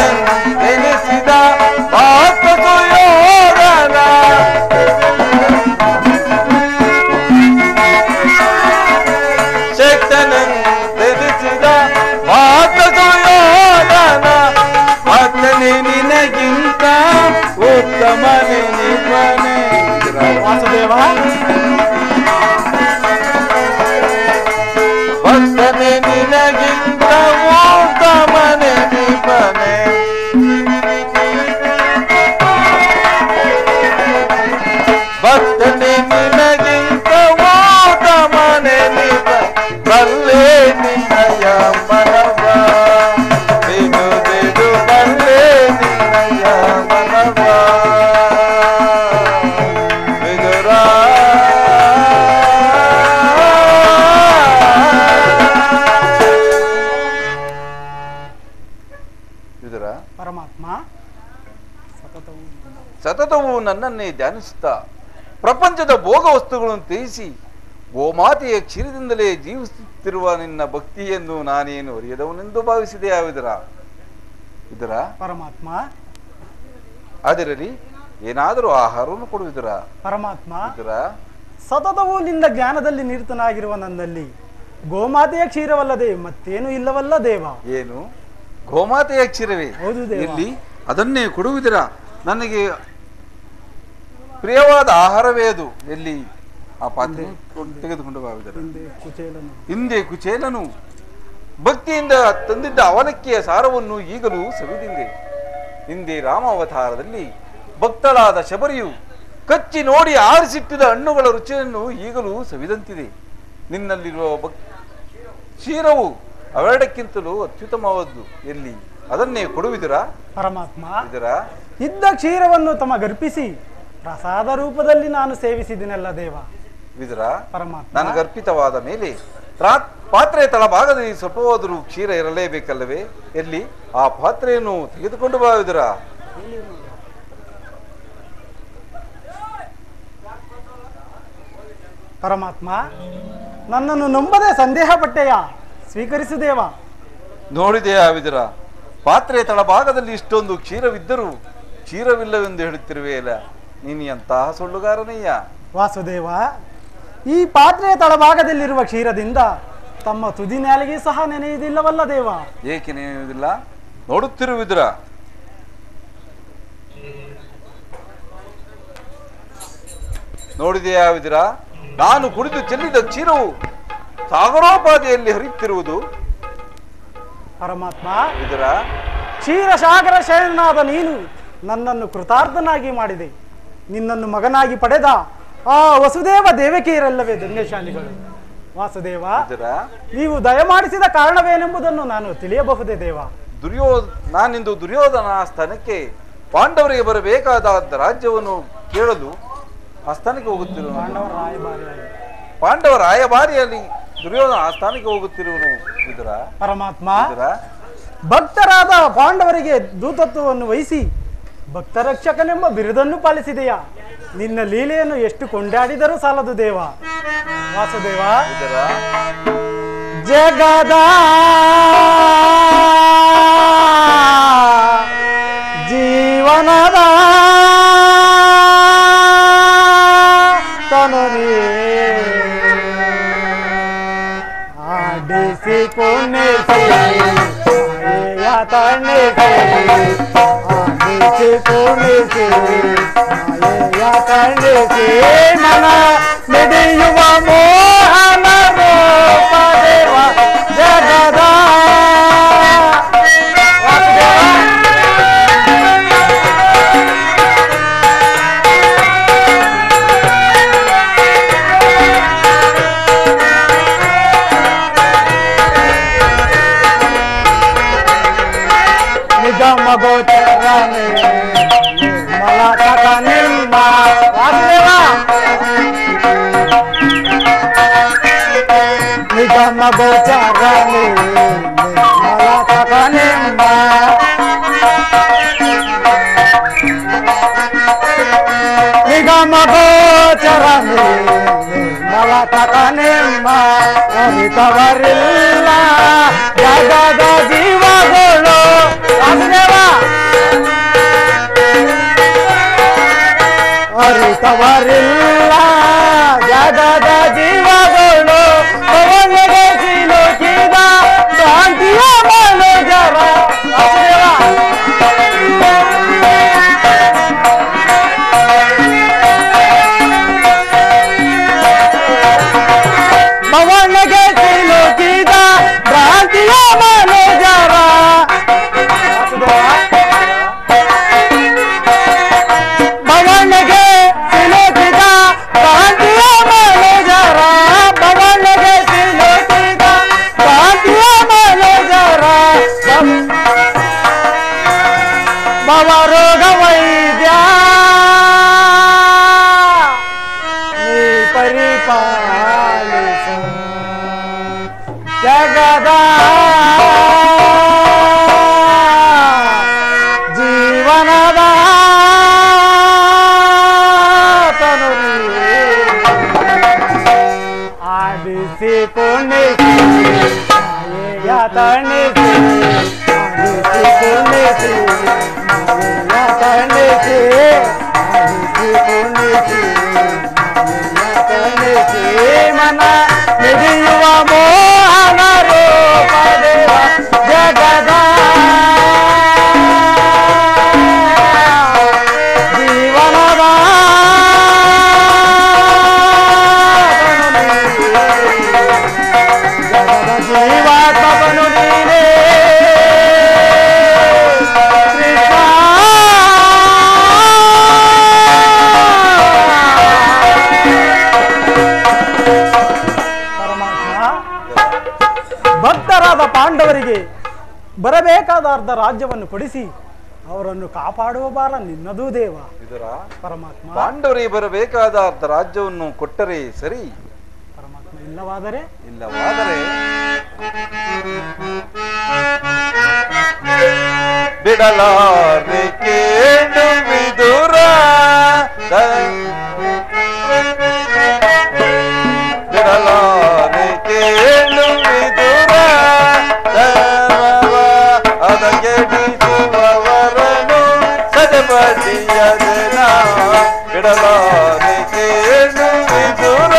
ಶಕ್ತನೆನಿಸಿದ ಭಕ್ತ ಸುಯೋಧನ ಶಕ್ತನೆನಿಸಿದ ಭಕ್ತ ಸುಯೋಧನ ಭಕ್ತನೇ ನಿನಗಿಂತ ಉತ್ತಮನೇ ನಿಪನೆ ವಾಸುದೇವ ಭಕ್ತನೇ ನಿನಗಿಂತ ಉತ್ತಮನೇ ನಿಪನೆ ಭಕ್ತನೇ ನಿನಗಿಂತ ಉತ್ತಮನೇ ನಿಪ ಬಲ್ಲೆ ನಿನ್ನಯ ಮನವ ಬಿಡು ಬಿಡು ಬಲ್ಲೆ ನಿನ್ನಯ ಮನವ ವಿದುರ ಸತತವೂ ನನ್ನನ್ನೇ ಧ್ಯಾನಿಸುತ್ತಾ ಪ್ರಪಂಚದ ಭೋಗ ವಸ್ತುಗಳನ್ನು ತ್ಯಜಿಸಿ ಗೋಮಾತೆಯ ಕ್ಷೀರದಿಂದಲೇ ಜೀವಿಸುತ್ತಿರುವ ನಿನ್ನ ಭಕ್ತಿಯನ್ನು ನಾನೇನು ಅರಿಯದವನೆಂದು ಭಾವಿಸಿದೆಯಾ ಇದರ ಪರಮಾತ್ಮ ಅದರಲ್ಲಿ ಏನಾದರೂ ಆಹಾರವನ್ನು ಕೊಡುವುದರ ಪರಮಾತ್ಮ ಇದರ ಸತತವೂ ನಿನ್ನ ಜ್ಞಾನದಲ್ಲಿ ನಿರತನಾಗಿರುವ ನನ್ನಲ್ಲಿ ಗೋಮಾತೆಯ ಕ್ಷೀರವಲ್ಲದೆ ಮತ್ತೇನು ಇಲ್ಲವಲ್ಲ ದೇವ. ಏನು ಗೋಮಾತೆಯ ಕ್ಷೀರವೇ? ಹೌದು ದೇವ. ಎಲ್ಲಿ ಅದನ್ನೇ ಕೊಡುವುದಿರ? ನನಗೆ ಪ್ರಿಯವಾದ ಆಹಾರವೇ ಅದು. ಎಲ್ಲಿ ಆ ಪಾತ್ರೆ ತೆಗೆದುಕೊಂಡು ಬಾವಿದರ ಹಿಂದೆ ಕುಚೇಲನು ಭಕ್ತಿಯಿಂದ ತಂದಿದ್ದ ಅವಲಕ್ಕಿಯ ಸಾರವನ್ನು ಈಗಲೂ ಸವಿದಿಂದೆ. ಹಿಂದೆ ರಾಮಾವತಾರದಲ್ಲಿ ಭಕ್ತಳಾದ ಶಬರಿಯು ಕಚ್ಚಿ ನೋಡಿ ಆರಿಸಿಟ್ಟಿದ ಹಣ್ಣುಗಳ ರುಚಿಯನ್ನು ಈಗಲೂ ಸವಿದಂತಿದೆ. ನಿನ್ನಲ್ಲಿರುವ ಕ್ಷೀರವು ಅವೆರಡಕ್ಕಿಂತಲೂ ಅತ್ಯುತ್ತಮವಾದ್ದು. ಎಲ್ಲಿ ಅದನ್ನೇ ಕೊಡುವಿದಿರ? ಪರಮಾತ್ಮ ಇದರ ಇದ್ದ ಕ್ಷೀರವನ್ನು ತಮಗರ್ಪಿಸಿ ಪ್ರಸಾದ ರೂಪದಲ್ಲಿ ನಾನು ಸೇವಿಸಿದಿನಲ್ಲ ದೇವ. ವಿದುರ, ಪರಮಾತ್ಮ ನನಗರ್ಪಿತವಾದ ಮೇಲೆ ಪಾತ್ರೆ ತಳಭಾಗದಲ್ಲಿ ಸ್ವಲ್ಪವಾದರೂ ಕ್ಷೀರ ಇರಲೇಬೇಕಲ್ಲವೇ? ಎಲ್ಲಿ ಆ ಪಾತ್ರೆಯನ್ನು ತೆಗೆದುಕೊಂಡು ಬಾವಿದುರ. ಪರಮಾತ್ಮ ನನ್ನನ್ನು ನಂಬದೆ ಸಂದೇಹ ಪಟ್ಟೆಯ ಸ್ವೀಕರಿಸು ದೇವ. ನೋಡಿದೆಯಾ ವಿದುರ, ಪಾತ್ರೆ ತಳಭಾಗದಲ್ಲಿ ಇಷ್ಟೊಂದು ಕ್ಷೀರವಿದ್ದರೂ ಕ್ಷೀರವಿಲ್ಲವೆಂದು ಹೇಳುತ್ತಿರುವೆ ಅಲ್ಲ. ನೀನು ಎಂತಹ ಸುಳ್ಳುಗಾರನಯ್ಯ. ವಾಸುದೇವ, ಈ ಪಾತ್ರೆಯ ತಳಭಾಗದಲ್ಲಿರುವ ಕ್ಷೀರದಿಂದ ತಮ್ಮ ತುದಿ ನಾಲಿಗೆ ಸಹ ನೆನೆಯುವುದಿಲ್ಲವಲ್ಲ ದೇವ. ಏಕೆ ನೆನೆಯುವುದಿಲ್ಲ? ನೋಡುತ್ತಿರುವಿದುರ. ನೋಡಿದೆಯಾ ವಿದುರ, ನಾನು ಕುಡಿದು ಚೆಲ್ಲಿದ ಕ್ಷೀರವು ಸಾಗರೋಪಾದಿಯಲ್ಲಿ ಹರಿಯುತ್ತಿರುವುದು. ಪರಮಾತ್ಮ ವಿದುರ, ಕ್ಷೀರಸಾಗರ ಶಯನಾದ ನೀನು ನನ್ನನ್ನು ಕೃತಾರ್ಥನಾಗಿ ಮಾಡಿದೆ. ನಿನ್ನನ್ನು ಮಗನಾಗಿ ಪಡೆದ ಆ ವಸುದೇವ ದೇವಕಿಯರಲ್ಲವೇ ಧನ್ಯಶಾಲಿಗಳು. ವಾಸುದೇವ, ನೀವು ದಯಮಾಡಿಸಿದ ಕಾರಣವೇನೆಂಬುದನ್ನು ನಾನು ತಿಳಿಯಬಹುದೇ ದೇವ. ನಾನಿಂದು ದುರ್ಯೋಧನ ಸ್ಥಾನಕ್ಕೆ ಪಾಂಡವರಿಗೆ ಬರಬೇಕಾದ ರಾಜ್ಯವನ್ನು ಕೇಳಲು ಆ ಸ್ಥಾನಕ್ಕೆ ಹೋಗುತ್ತಿರುವ ಪಾಂಡವ ರಾಯಭಾರಿಯಲ್ಲಿ ದುರ್ಯೋಧನ ಆ ಸ್ಥಾನಕ್ಕೆ ಹೋಗುತ್ತಿರುವನು. ಇದರ ಪರಮಾತ್ಮ ಭಕ್ತರಾದ ಪಾಂಡವರಿಗೆ ದೂತತ್ವವನ್ನು ವಹಿಸಿ ಭಕ್ತರಕ್ಷಕನೆಂಬ ಬಿರುದನ್ನು ಪಾಲಿಸಿದೆಯಾ? ನಿನ್ನ ಲೀಲೆಯನ್ನು ಎಷ್ಟು ಕೊಂಡಾಡಿದರೂ ಸಾಲದು ದೇವ. ವಾಸುದೇವ, ಜಗದ ಜೀವನದ ತನುವೆ ಆಡಿಸಿ ಕೊನೆಸಿ ತಣಿಸಿ ಆಡಿಸಿ ಕೊನೆಸಿ ತಣಿಸಿ ಮನ ಮಿಡಿಯುವ ಮೋಹನ ರೂಪ ದೇವ ಜಗದ. ನಿಗಮ ಗೋಚರನೆ ನಿರ್ಮಲ ನಿಮ್ಮ ವಾಸುದೇವ, ನಿಗಮ ಗೋಚರನೆ ನಿರ್ಮಲ ನಿಮ್ಮ ನಿಗಮ ಗೋಚರನೆ ನಿರ್ಮಲ ನಿಮ್ಮ ಅರಿತವರಿಲ್ಲ ಜಗದ ಜೀವಗಳು. ಅರಿತವರಿಲ್ಲ ಜಗದ ಜೀವಗಳು ಪವನಿಗೆ ಸಿಲುಕಿದ ಶಾಂತಿಯ ಮನುಜರ. ಪವನಿಗೆ ಸಿಲುಕಿದ ಭ್ರಾಂತಿಯ ಮನುಜರ. ಪವನಿಗೆ ಸಿಲುಕಿದ ಭ್ರಾಂತಿಯ ಮನುಜರ. ಪವನಿಗೆ ಸಿಲುಕಿದ ಭ್ರಾಂತಿಯ ಮನುಜರ. ಭವರೋಗ ವೈದ್ಯ ನೀ ಪರಿಪಾಲಿಸು ಜಗದ ಜೀವನದ ಮನ ಮಿಡಿಯುವ ಮೋಹನ ರೂಪ ದೇವ ಜಗದ ಜೀವನದ ಜಗದ ಜೀವಾತ್ಮನು ನೀನೇ ಭಕ್ತರಾದ ಪಾಂಡವರಿಗೆ ಬರಬೇಕಾದ ಅರ್ಧ ರಾಜ್ಯವನ್ನು ಕೊಡಿಸಿ ಅವರನ್ನು ಕಾಪಾಡುವ ಭಾರ ನಿನ್ನದೂ ದೇವ. ಇದರ ಪರಮಾತ್ಮ ಪಾಂಡವರಿಗೆ ಬರಬೇಕಾದ ಅರ್ಧ ರಾಜ್ಯವನ್ನು ಕೊಟ್ಟರೆ ಸರಿ, ಪರಮಾತ್ಮ ಇಲ್ಲವಾದರೆ ಬಿಡಲಾರೆ ಕೇಳು ವಿದುರ ಬಿಡಲಾರೆ ಕೇಳು ವಿದುರ ಅದಗೆಡಿಸುವವರನು ಸದಪತಿಯ ಜನ ಬಿಡಲಾರೆ ಕೇಳು ವಿದುರ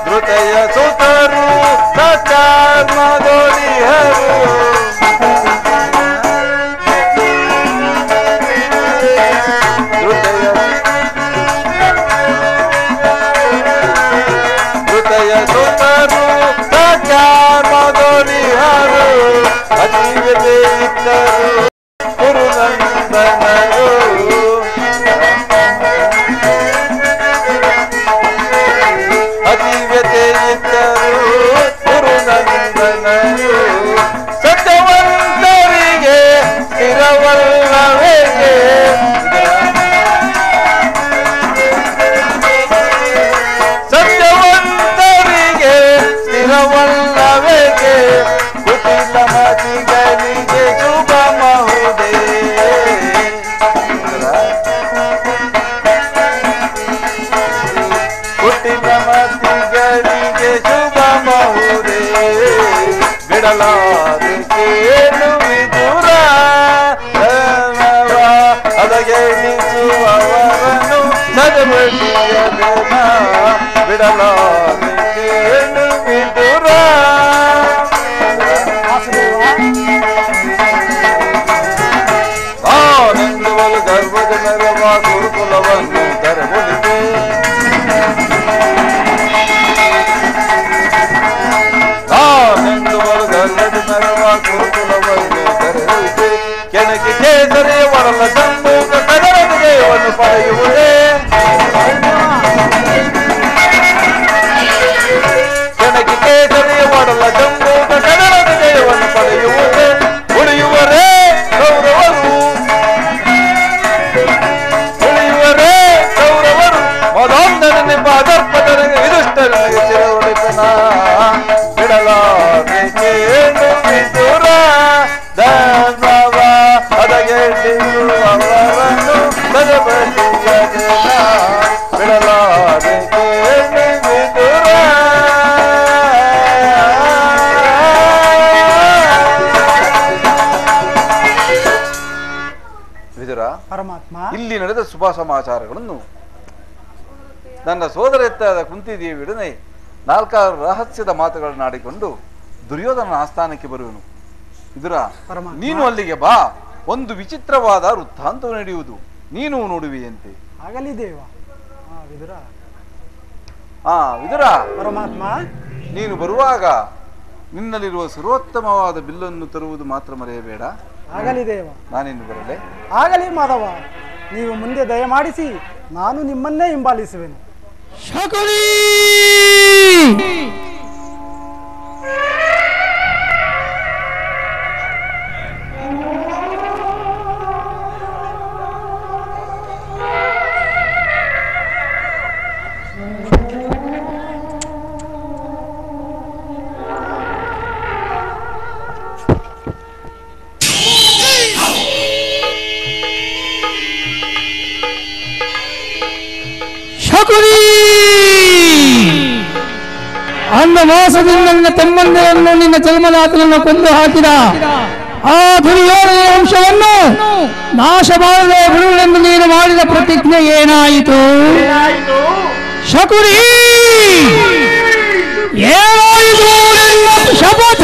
ಧೃತಯ ಸುತರು ಸಚಾರ್ಮದೊಳಿಹರು ಧೃತಯ ಸುತರು ಸಚಾರ್ಮದೊಳಿಹರು ಅತಿವ್ಯತೆ ಇದ್ದರು ಕುರುನಂದನರು ಅತಿವ್ಯತೆ ಇದ್ದರು ಕುರುನಂದನರು ಸತ್ಯವಂತರಿಗೆ ಸ್ಥಿರವಲ್ಲವೇಗೆ ಸತ್ಯವಂತರಿಗೆ ಸ್ಥಿರವಲ್ಲವೇಗೆ ಕುಟಿಲ ಮತಿಗಳಿಗೆ ಶುಭ ಮಹುದೇ ಕುಟಿಲ ಮತಿಗಳಿಗೆ ಶುಭ ಮಹುದೇ ಬಿಡಲಾರೆ ಕೇಳು ವಿದುರ ಅದಗೆಡಿಸುವವರನ್ನು ಸದಬಡಿಯ ಜನ ಬಿಡಲಾರೆ ಕೇಳು ವಿದುರ ಆನಂದವಲು ಗರ್ಭದ ನರವ ಗುರುಕುಲವನ್ನು ಧರಬಲಿದೆ ಆನಂದವಲು ಗರ್ಭದ ನರವ ಗುರುಕುಲವನ್ನು ಧರಬಲಿದೆ ಕೆಣಕಿ ಕೇಸರಿಯ ವರಲ ಸಂಭೋಗ ಕದರದ ಜಯವನ್ನು ಪಡೆಯುವುದೇ ಕೆಣಕಿ ಕೇಸರಿಯ ವರಲ ಸಂಭೋಗ ಕದರದ ಜಯವನ್ನು ಪಡೆಯುವುದೇ ಉಳಿಯುವರೇ ಕೌರವರು ಉಳಿಯುವರೇ ಕೌರವರು ಮದೊಂದನೆಂಬ ಅದರ್ಪದರಿಗೆ ಇದುಷ್ಟರಿಗೆ ಚಿರವಳಿತನ ಬಿಡಲಾರೆ ಕೇಳು ವಿದುರ ಧರ್ಮವ ಅದಗೆಡಿಸುವವರನ್ನು ಸದಬಡಿಯ ಜನ ಬಿಡಲಾರೆ ಕೇಳು ವಿದುರ ವಿದುರ ಪರಮಾತ್ಮ ಇಲ್ಲಿ ನಡೆದ ಶುಭ ಸಮಾಚಾರಗಳನ್ನು ನನ್ನ ಸೋದರತ್ತಾದ ಕುಂತಿದೇವಿಯೊಡನೆ ನಾಲ್ಕಾರು ರಹಸ್ಯದ ಮಾತುಗಳನ್ನು ಆಡಿಕೊಂಡು ದುರ್ಯೋಧನ ಆಸ್ಥಾನಕ್ಕೆ ಬರುವನು. ವಿದುರ ಪರಮಾತ್ಮ. ನೀನು ಅಲ್ಲಿಗೆ ಬಾ, ಒಂದು ವಿಚಿತ್ರವಾದ ವೃತ್ತಾಂತವು ನಡೆಯುವುದು, ನೀನು ನೋಡುವೆಯಂತೆ. ಆಗಲಿ ದೇವ. ವಿದುರ ವಿದುರ ಪರಮಾತ್ಮ ನೀನು ಬರುವಾಗ ನಿನ್ನಲ್ಲಿರುವ ಸರ್ವೋತ್ತಮವಾದ ಬಿಲ್ಲನ್ನು ತರುವುದು ಮಾತ್ರ ಮರೆಯಬೇಡ. ಆಗಲಿ ದೇವ. ನಾನಿನ್ನು ಬರಲೇ? ಆಗಲಿ ಮಾಧವ, ನೀವು ಮುಂದೆ ದಯಮಾಡಿಸಿ ನಾನು ನಿಮ್ಮನ್ನೇ ಹಿಂಬಾಲಿಸುವೆನು. ಶಕುನಿ ಅಂದ ಮೋಸದಿಂದ ನಿನ್ನ ತಮ್ಮಂದಿರನ್ನು ನಿನ್ನ ಜನ್ಮದಾತನನ್ನು ಕೊಂದು ಹಾಕಿದ ಆ ದುರ್ಯೋಧನ ವಂಶವನ್ನು ನಾಶ ಮಾಡದೆ ಬಿಡುವುದೆಂದು ನೀನು ಮಾಡಿದ ಪ್ರತಿಜ್ಞೆ ಏನಾಯಿತು? ಶಕುನಿ, ಏನಾಯಿತು ನಿನ್ನ ಶಪಥ?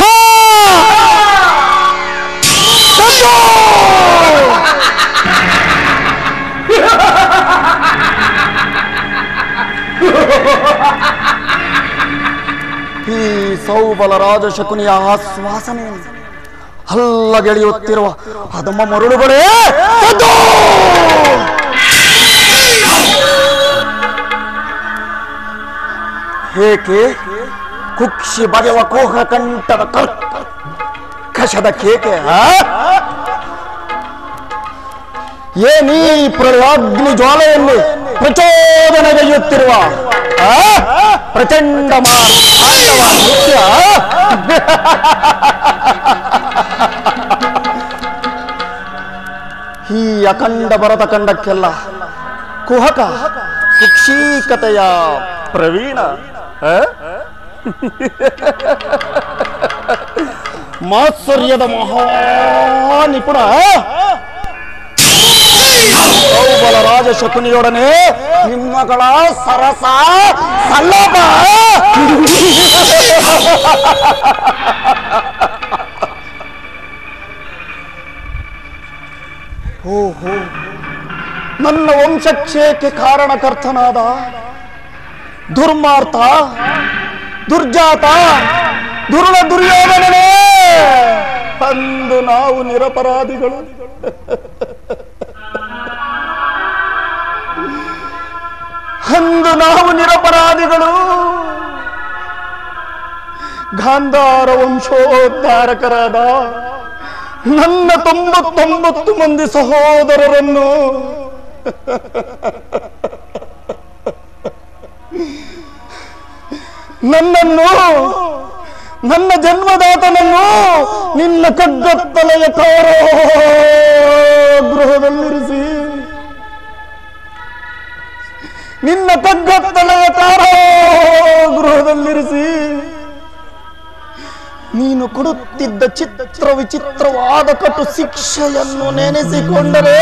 ಈ ಸೌಬಲ ರಾಜ ಶಕುನಿಯ ಆಶ್ವಾಸನೆ ಹಲ್ಲಗೆಳೆಯುತ್ತಿರುವ ಅದಮ್ಮ ಮರುಳುಗಳೇ ಏಕೆ ಕುಕ್ಷಿ ಬಗೆವ ಕೋಹ ಕಂಠದ ಕರ್ಕಶದ ಕೇಕೆ ಏನೀ ಪ್ರಳಯಾಗ್ನಿ ಜ್ವಾಲೆಯಲ್ಲಿ ಪ್ರಚೋದನೆಗೈಯುತ್ತಿರುವ ಪ್ರಚಂಡ ನೃತ್ಯ ಈ ಅಖಂಡ ಭರತ ಖಂಡಕ್ಕೆಲ್ಲ ಕುಹಕ ಕುಕ್ಷೀಕತೆಯ ಪ್ರವೀಣ ಮಾತ್ಸರ್ಯದ ಮಹಾನಿಪುಣ ಸೌಬಲ ರಾಜ ಶಕುನಿಯೊಡನೆ ನಿಮ್ಮಗಳ ಸರಸ ಸಲ್ಲಭ ಓಹೋ, ನನ್ನ ವಂಶಕ್ಷಯಕ್ಕೆ ಕಾರಣಕರ್ತನಾದ ದುರ್ಮಾರ್ಥ ದುರ್ಜಾತ ದುರುಳ ದುರ್ಯೋಧನನೇ, ಅಂದು ನಾವು ನಿರಪರಾಧಿಗಳು. ಅಂದು ನಾವು ನಿರಪರಾಧಿಗಳು. ಗಾಂಧಾರ ವಂಶೋದ್ಧಾರಕರಾದ ನನ್ನ 99 ಮಂದಿ ಸಹೋದರರನ್ನು ನನ್ನನ್ನು, ನನ್ನ ಜನ್ಮದಾತನನ್ನು ನಿನ್ನ ಕಗ್ಗತ್ತಲೆಯ ಕಾರಾಗೃಹದಲ್ಲಿರಿಸಿ, ನಿನ್ನ ಕಗ್ಗತ್ತಲೆಯ ಕಾರಾಗೃಹದಲ್ಲಿರಿಸಿ ನೀನು ಕೊಡುತ್ತಿದ್ದ ಚಿತ್ರ ವಿಚಿತ್ರವಾದ ಕಟು ಶಿಕ್ಷೆಯನ್ನು ನೆನೆಸಿಕೊಂಡರೆ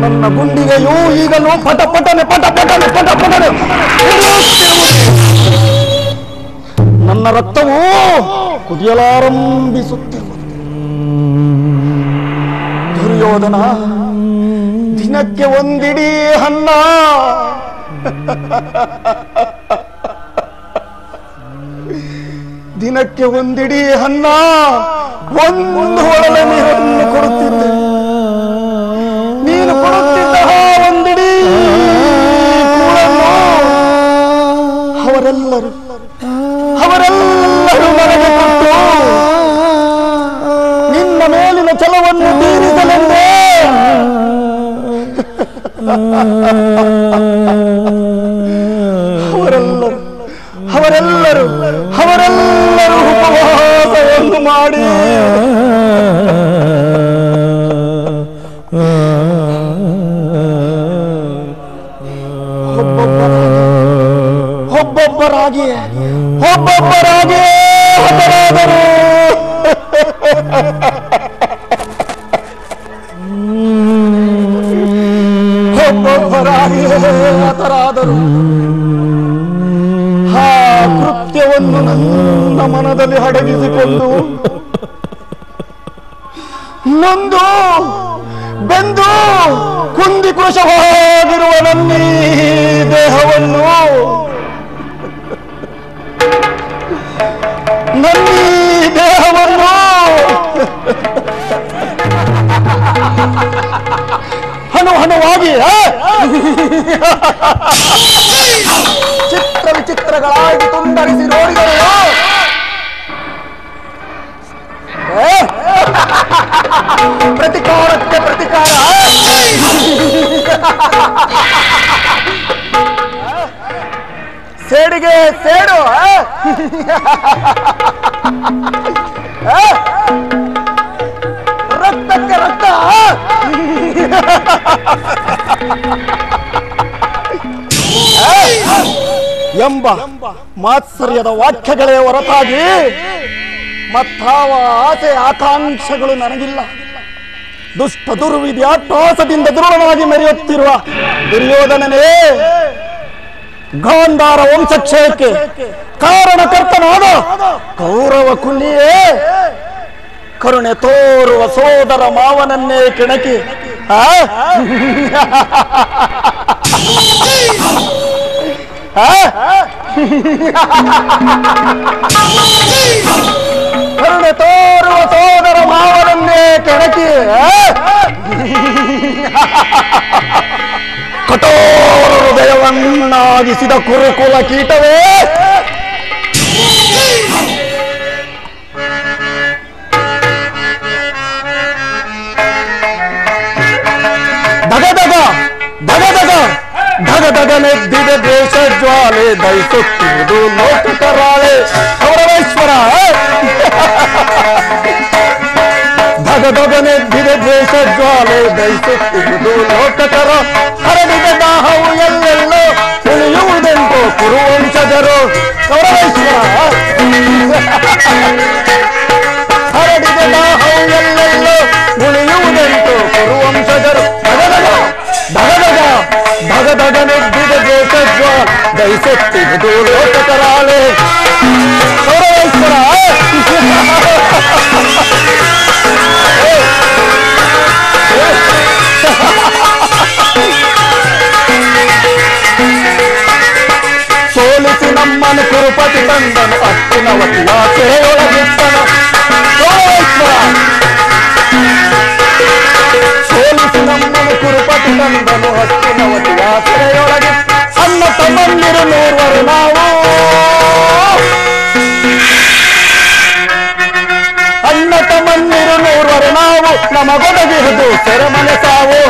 ನನ್ನ ಗುಂಡಿಗೆಯೂ ಈಗಲೂ ಪಟಪಟನೆ ಪಟಪಟನೆ ಪಟಪಟನೆ ನನ್ನ ರಕ್ತವೂ ಕುದಿಯಲಾರಂಭಿಸುತ್ತಿರುವುದು. ದುರ್ಯೋಧನ, ದಿನಕ್ಕೆ ಒಂದಿಡೀ ಅನ್ನ, ದಿನಕ್ಕೆ ಒಂದಿಡೀ ಅನ್ನ, ಒಂದು ಒಳಲೆ ನೀರನ್ನು ಕೊಡುತ್ತಿದ್ದೆ. ನೀನು ಕೊಡುತ್ತಿದ್ದ ಒಂದಿಡೀ ಕೂಳನ್ನು ಅವರೆಲ್ಲರೂ ನನಗೆ ಕೊಟ್ಟು ನಿನ್ನ ಮೇಲಿನ ಛಲವನ್ನು ತೀರಿಸಲೆಂದೇ ಅವರೆಲ್ಲರೂ ಉಪವಾಸವನ್ನು ಮಾಡಿ ಒಬ್ಬೊಬ್ಬರಾಗಿ ಹತರಾದರು. ಒಬ್ಬೊಬ್ಬರಾಗಿ ಹತರಾದರು. ಆ ಕೃತ್ಯವನ್ನು ನನ್ನ ಮನದಲ್ಲಿ ಅಡಗಿಸಿಕೊಂಡು ನೊಂದು ಬೆಂದು ಕುಂದಿಕೃಶವಾಗಿರುವ ನನ್ನೀ ದೇಹವನ್ನು ಹಣುವಾಗಿ ಚಿತ್ರ ವಿಚಿತ್ರಗಳಾಗಿ ತುಂಡರಿಸಿ ನೋಡಿದರು. ಪ್ರತಿಕಾರಕ್ಕೆ ಪ್ರತಿಕಾರ, ಸೇಡಿಗೆ ಸೇಡು, ರಕ್ತಕ್ಕೆ ರಕ್ತ, ಎಂಬ ಮಾತ್ಸರ್ಯದ ವಾಕ್ಯಗಳೇ ಹೊರತಾಗಿ ಮತ್ತಾವ ಆಸೆ ಆಕಾಂಕ್ಷೆಗಳು ನನಗಿಲ್ಲ. ದುಷ್ಟ ದುರ್ವಿದ್ಯಾಭ್ಯಾಸದಿಂದ ದುರುಳವಾಗಿ ಮೆರೆಯುತ್ತಿರುವ ದುರ್ಯೋಧನನೇ, ಗಾಂಧಾರ ವಂಶಕ್ಷಯಕ್ಕೆ ಕಾರಣಕರ್ತನಾದ ಕೌರವ ಕುಲಿಯೇ, ಕರುಣೆ ತೋರುವ ಸೋದರ ಮಾವನನ್ನೇ ಕೆಣಕಿ ಕರುಣೆ ತೋರುವ ಸೋದರ ಮಾವನನ್ನೇ ಕೆಣಕಿ ಕಠೋರ ಹೃದಯವನ್ನಾಗಿಸಿದ ಕುರುಕುಲ ಕೀಟವೇ, ಧಗಧಗ ಧಗಧಗ ಧಗಧಗನೆದ್ದಿದೆ ದೇಶ ಜ್ವಾಲೆ, ದಯಿಸುತ್ತಿರುವುದು ಲೋಕಕರಾಳೆ ಕೌರವೇಶ್ವರ. ಧಗಧಗನೆದ್ದಿದೆ ದೇಶ ಜ್ವಾಲೆ, ದಯಿಸುತ್ತಿರುವುದು ಲೋಕಕರ. ಹರಡಿದ ದಾಹವು ಎಲ್ಲೆಲ್ಲೋ ಉಳಿಯುವುದೆಂಟು ಕುರುವಂಶಜರು ಕೌರವೇಶ್ವರ. ಹರಡಿದ ದಾಹವು ಎಲ್ಲೆಲ್ಲೋ ಉಳಿಯುವುದೆಂಟು ಕುರುವಂಶಜರು. ಧಗಧಗ ಧಗಧಗ ಧಗಧಗನೆದ್ದಿದೆ ದೇಶ ಜ್ವಾಲೆ, ದಯಿಸುತ್ತಿರುವುದು ಲೋಕಕರಾಳೆ ಕೌರವೇಶ್ವರ. ಸೋಲಿಸಿ ನಮ್ಮನ್ನು ಕುರುಪತಿ ತಂದನು, ಅತ್ತಿನವತಿಯ ಸೆರೆಯೊಳಗಿಟ್ಟನು ಕೌರವೇಶ್ವರ. ಸೋಲಿಸಿ ನಮ್ಮನ್ನು ಕುರುಪತಿ ತಂದನು, ಅತ್ತಿನವತಿಯ ಸೆರೆಯೊಳಗೆ. ಅನ್ನ ತಮ್ಮಂದಿರು ನೂರ್ವರು ನಾವು, ಅನ್ನ ತಮ್ಮಂದಿರು ನೂರ್ವರು ನಾವು, ನಮಗೊದಗಿರುವುದು ಸೆರೆಮನೆ ಸಾವು.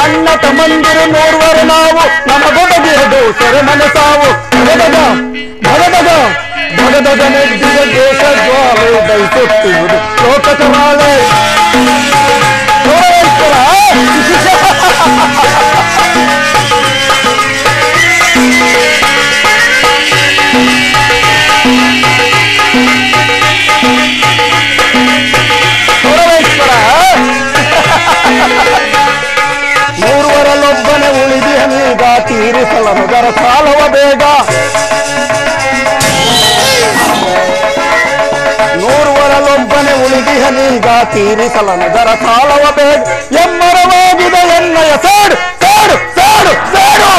ಅನ್ನ ತಮ್ಮಂದಿರು ನೂರ್ವರು ನಾವು, ನಮಗೊದಗಿರುವುದು ಸೆರೆಮನೆ ಸಾವು. ಧಗಧಗ ಧಗಧಗ ಧಗಧಗನೆದ್ದಿದೆ ದೇಶ ಜ್ವಾಲೆ, ದಯಿಸುತ್ತಿರುವುದು ಲೋಕಕರಾಳೆ ಕೌರವೇಶ್ವರ. ಕೌರವೇಶ್ವರ ಮೂರುವರಲ್ಲೊಬ್ಬನೇ ಉಳಿದಿಹನೀಗ, ತೀರಿಸಲನು ಜರ ಸಾಲವ ಬೇಗ. ನೂರುವರಲ್ಲೊಬ್ಬನೇ ಉಳಿದಿಹನೀಗ, ತೀರಿಸಲನು ಜರ ಸಾಲವ ಬೇಗ. ಎಮ್ಮರವಾಗಿದೆ ಎನ್ನಯ ಸೇಡು ಸೇಡು ಸೇಡು ಸೇಡು.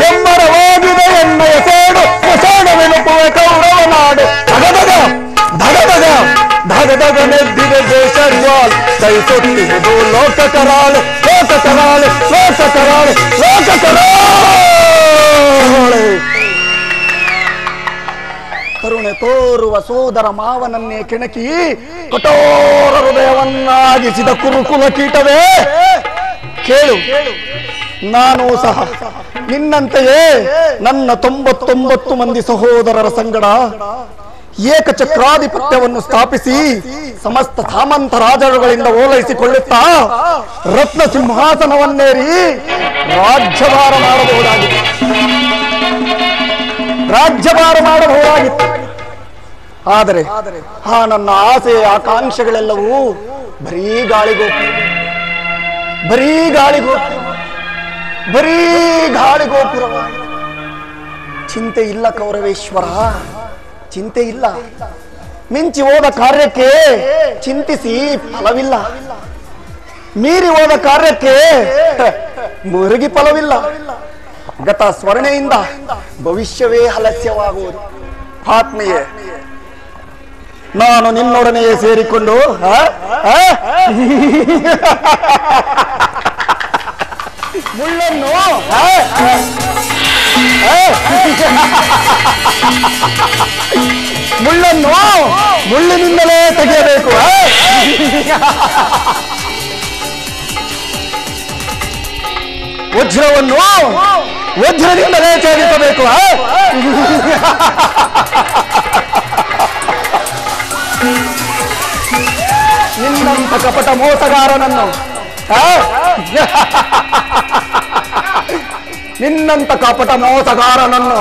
ಎಮ್ಮರವಾಗಿದೆ ಎನ್ನಯ ಸೇಡು, ಸೇಡವೆನುಪುವೆ ಕೌರವ ನಾಡು. ಧಗಧಗ ಧಗಧಗ ಧಗಧಗನೆದ್ದಿದೆ ದೇಶ ಜ್ವಾಲೆ, ದಯಿಸುತ್ತಿರುವುದು ಲೋಕಕರಾಳೆ ಲೋಕಕರಾಳೆ ಲೋಕಕರಾಳೆ ಲೋಕಕರಾಳೆ. ಕರುಣೆ ತೋರುವ ಸೋದರ ಮಾವನನ್ನೇ ಕೆಣಕಿ ಕಠೋರ ಹೃದಯವನ್ನಾಗಿಸಿದ ಕುರುಕುಲ ಕೀಟವೇ, ಕೇಳು, ನಾನು ಸಹ ನಿನ್ನಂತೆಯೇ ನನ್ನ 99 ಮಂದಿ ಸಹೋದರರ ಸಂಗಡ ಏಕಚಕ್ರಾಧಿಪತ್ಯವನ್ನು ಸ್ಥಾಪಿಸಿ ಸಮಸ್ತ ಸಾಮಂತ ರಾಜರುಗಳಿಂದ ಓಲೈಸಿಕೊಳ್ಳುತ್ತಾ ರತ್ನ ಸಿಂಹಾಸನವನ್ನೇರಿ ರಾಜ್ಯಭಾರ ಮಾಡಬಹುದಾಗಿತ್ತು. ಆದರೆ ಆ ನನ್ನ ಆಸೆ ಆಕಾಂಕ್ಷೆಗಳೆಲ್ಲವೂ ಬರೀ ಗಾಳಿಗೋಪುರವಾಗಿದೆ. ಚಿಂತೆ ಇಲ್ಲ ಕೌರವೇಶ್ವರ, ಚಿಂತೆ ಇಲ್ಲ. ಮಿಂಚಿ ಹೋದ ಕಾರ್ಯಕ್ಕೆ ಚಿಂತಿಸಿ ಫಲವಿಲ್ಲ, ಮೀರಿ ಹೋದ ಕಾರ್ಯಕ್ಕೆ ಮುರುಗಿ ಫಲವಿಲ್ಲ. ಗತ ಸ್ಮರಣೆಯಿಂದ ಭವಿಷ್ಯವೇ ಆಲಸ್ಯವಾಗುವುದು. ಆತ್ಮೀಯೇ, ನಾನು ನಿನ್ನೊಡನೆಯೇ ಸೇರಿಕೊಂಡು ಮುಳ್ಳನ್ನು ಮುಳ್ಳಿನಿಂದಲೇ ತೆಗೆಯಬೇಕು. ವಜ್ರವನ್ನು ವಜ್ರದಿಂದಲೇ ಛೇದಿಸಬೇಕು. ನಿನ್ನ ನಿನ್ನಂತ ಕಪಟ ಮೋಸಗಾರನನ್ನು ನಿನ್ನಂತ ಕಪಟ ಮೋಸಗಾರನನ್ನು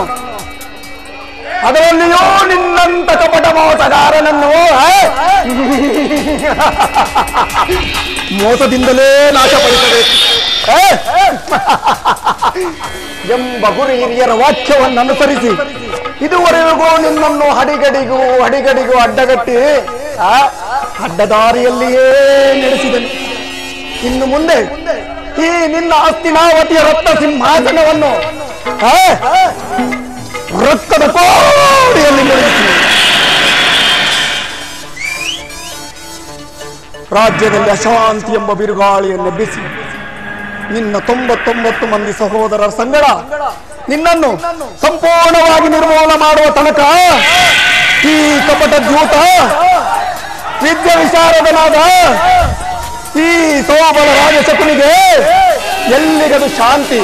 ಅದರಲ್ಲಿಯೂ ನಿನ್ನಂತ ಕಪಟ ಮೋಸಗಾರನನ್ನು ಮೋಸದಿಂದಲೇ ನಾಶಪಡಿಸಬೇಕು ಎಂಬ ಗುರು ಹಿರಿಯರ ವಾಕ್ಯವನ್ನು ಅನುಸರಿಸಿ ಇದುವರೆಗೂ ನಿನ್ನನ್ನು ಅಡಿಗಡಿಗೂ ಅಡ್ಡಗಟ್ಟಿ ಅಡ್ಡದಾರಿಯಲ್ಲಿಯೇ ನಡೆಸಿದನು. ಇನ್ನು ಮುಂದೆ ಈ ನಿನ್ನ ಹಸ್ತಿನಾವತಿಯ ರಕ್ತ ಸಿಂಹಾಸನವನ್ನು ರಕ್ತದ ಕೋಡಿಯಲ್ಲಿ ನಡೆಸಿ ರಾಜ್ಯದಲ್ಲಿ ಅಶಾಂತಿ ಎಂಬ ಬಿರುಗಾಳಿಯನ್ನೆಬ್ಬಿಸಿ ನಿನ್ನ 99 ಮಂದಿ ಸಹೋದರರ ಸಂಗಡ ನಿನ್ನನ್ನು ಸಂಪೂರ್ಣವಾಗಿ ನಿರ್ಮೂಲ ಮಾಡುವ ತನಕ ಈ ಕಪಟ ಜೂತ ವಿದ್ಯೆ ವಿಶಾರದನಾದ ಈ ಸೋಬಲ ರಾಜಶಕುನಿಗೆ ಎಲ್ಲಿಗದು ಶಾಂತಿ,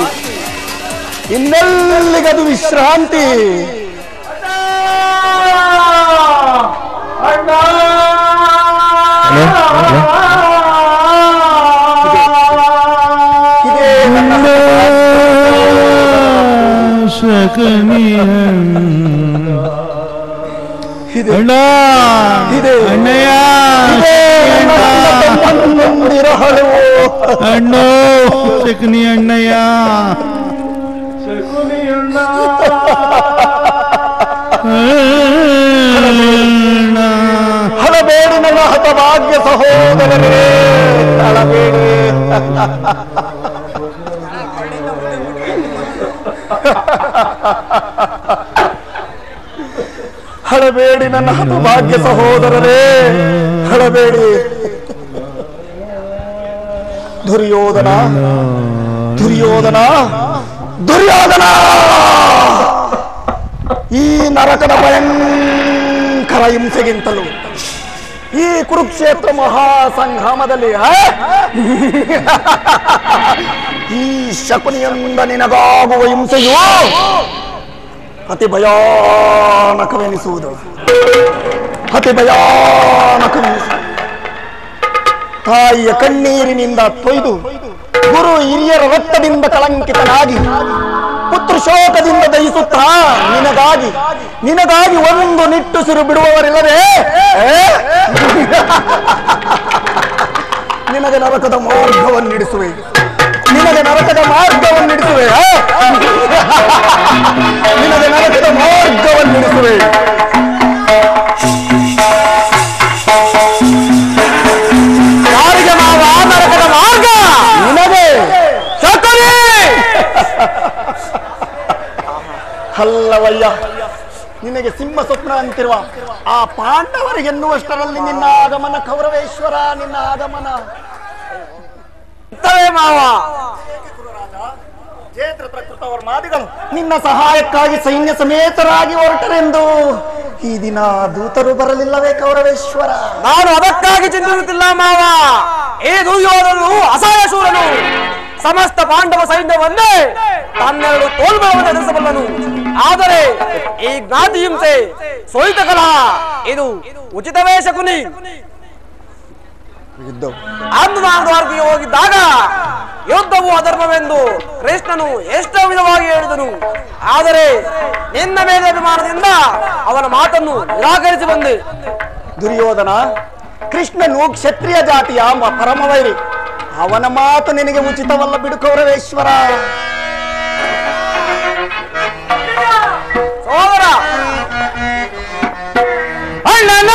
ಇನ್ನೆಲ್ಲಿಗದು ವಿಶ್ರಾಂತಿ. ಅಣ್ಣೋ ಶಕುನಿ ಅಣ್ಣಯ್ಯ, ಹಳಬೇಡಿ ನನ್ನ ಹತಭಾಗ್ಯ ಸಹೋದರರೇ, ಹಳಬೇಡಿ. ಹಳಬೇಡಿ ನನ್ನ ಹತಭಾಗ್ಯ ಸಹೋದರರೇ, ಹಳಬೇಡಿ. ದುರ್ಯೋಧನ ದುರ್ಯೋಧನ ದುರ್ಯೋಧನ, ಈ ನರಕದ ಭಯಂಕರ ಹಿಂಸೆಗಿಂತಲೂ ಈ ಕುರುಕ್ಷೇತ್ರ ಮಹಾಸಂಗ್ರಾಮದಲ್ಲಿ ಈ ಶಕುನಿಯಿಂದ ನಿನಗಾಗುವ ಹಿಂಸೆಯು ಅತಿ ಭಯಾನಕವೆನಿಸುವುದು, ಅತಿ ಭಯಾನಕವೆನಿಸುವುದು. ತಾಯಿಯ ಕಣ್ಣೀರಿನಿಂದ ತೊಯ್ದು ಗುರು ಹಿರಿಯರ ರಕ್ತದಿಂದ ಕಳಂಕಿತನಾಗಿ ಪುತ್ರ ಶೋಕದಿಂದ ದಹಿಸುತ್ತಾ ನಿನಗಾಗಿ ಒಂದು ನಿಟ್ಟುಸಿರು ಬಿಡುವವರಿಲ್ಲದೆ ನಿನಗೆ ನರಕದ ಮಾರ್ಗವನ್ನಿಡಿಸುವೆ, ನಿನಗೆ ನರಕದ ಮಾರ್ಗವನ್ನಿಡಿಸುವೆ, ನಿನಗೆ ನರಕದ ಮಾರ್ಗವನ್ನಿಡಿಸುವೆ. ಯಾರಿಗೆ ನಾವು ಆ ನರಕದ ಮಾರ್ಗ? ನಿನಗೆ ಶಕುನಿ. ಅಲ್ಲವಯ್ಯ, ನಿನಗೆ ಸಿಂಹ ಸ್ವಪ್ನ ಅಂತಿರುವ ಆ ಪಾಂಡವರಿಗೆನ್ನುವಷ್ಟರಲ್ಲಿ ನಿನ್ನ ಆಗಮನ, ಕೌರವೇಶ್ವರ ನಿನ್ನ ಆಗಮನ ಮಾವ. ಮಾದಿಗಳು ನಿನ್ನ ಸಹಾಯಕ್ಕಾಗಿ ಸೈನ್ಯ ಸಮೇತರಾಗಿ ಹೊರಟರೆಂದು ಈ ದಿನ ದೂತರು ಬರಲಿಲ್ಲವೇ ಕೌರವೇಶ್ವರ? ನಾನು ಅದಕ್ಕಾಗಿ ಚಿಂತಿಸುತ್ತಿಲ್ಲ ಮಾವ. ಈ ದುರ್ಯೋಧನನು ಅಸಹಾಯ ಶೂರನು, ಸಮಸ್ತ ಪಾಂಡವ ಸೈನ್ಯವನ್ನೇ ತನ್ನೆರಡು ತೋಳ್ಬಲವನ್ನು ಎದುರಿಸಬಲ್ಲನು. ಆದರೆ ಈ ಜ್ಞಾತಿ ಹಿಂಸೆ, ಸೋಯಿತ ಕಲಹ ಇದು ಉಚಿತವೇ ಶಕುನಿ? ಅಂದು ನಾನು ದ್ವಾರಕೆಗೆ ಹೋಗಿದ್ದಾಗ ಯುದ್ಧವು ಅಧರ್ಮವೆಂದು ಕೃಷ್ಣನು ಎಷ್ಟೋ ವಿಧವಾಗಿ ಹೇಳಿದನು. ಆದರೆ ನಿನ್ನ ಮೇಲೆ ಅಭಿಮಾನದಿಂದ ಅವನ ಮಾತನ್ನು ನಿರಾಕರಿಸಿ ಬಂದೆ. ದುರ್ಯೋಧನ, ಕೃಷ್ಣನು ಕ್ಷತ್ರಿಯ ಜಾತಿಯ ಪರಮವೈರಿ, ಅವನ ಮಾತು ನಿನಗೆ ಉಚಿತವಲ್ಲ ಬಿಡು ಕೌರವೇಶ್ವರ. ಸೋದರ ಅಣ್ಣನ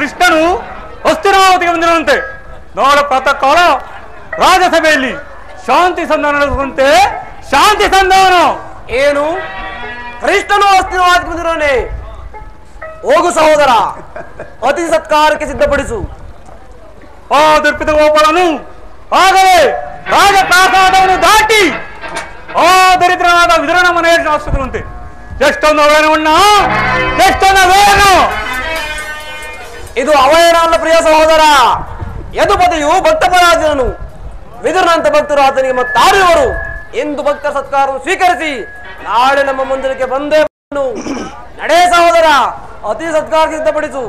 ಕೃಷ್ಣನು ಹಸ್ತಿನಾವತಿಗೆ ಬಂದಿರುವಂತೆ ನಾಳೆ ಪ್ರಾತಃ ಕಾಲ ರಾಜಸಭೆಯಲ್ಲಿ ಶಾಂತಿ ಸಂಧಾನ ನಡೆಸುವಂತೆ ಶಾಂತಿ ಸಂಧಾನ. ಏನು ಕೃಷ್ಣನು ಹಸ್ತಿನಾವತಿಗೆ ಬಂದಿರೋನೆ? ಹೋಗು ಸಹೋದರ, ಅತಿಥಿ ಸತ್ಕಾರಕ್ಕೆ ಸಿದ್ಧಪಡಿಸು. ಆ ದುರ್ಪಿತ ಗೋಪಾಲನು ಆಗಲೇ ರಾಜಪ್ರಾಸಾದವನ್ನು ದಾಟಿ ಆ ದರಿದ್ರನಾದ ವಿದರಣ ಮನೆಯಲ್ಲಿ ಆಶ್ರಯಿಸುವಂತೆ. ಎಷ್ಟೊಂದು ಅವಯನವನ್ನ, ಎಷ್ಟೊಂದು ಅವಯನ! ಇದು ಅವಯನ ಅಲ್ಲ ಪ್ರಿಯ ಸಹೋದರ, ಯದುಪತಿಯು ಭಕ್ತಪರಾಧೀನನು. ವಿದುರನಂತ ಭಕ್ತರು ಆತನಿಗೆ ಮತ್ತಾರಿವರು ಎಂದು ಭಕ್ತರ ಸತ್ಕಾರವನ್ನು ಸ್ವೀಕರಿಸಿ ನಾಳೆ ನಮ್ಮ ಮಂದಿರಕ್ಕೆ ಬಂದೇ ನಡೆ ಸಹೋದರ, ಅತಿ ಸತ್ಕಾರಕ್ಕೆ ಸಿದ್ಧಪಡಿಸು.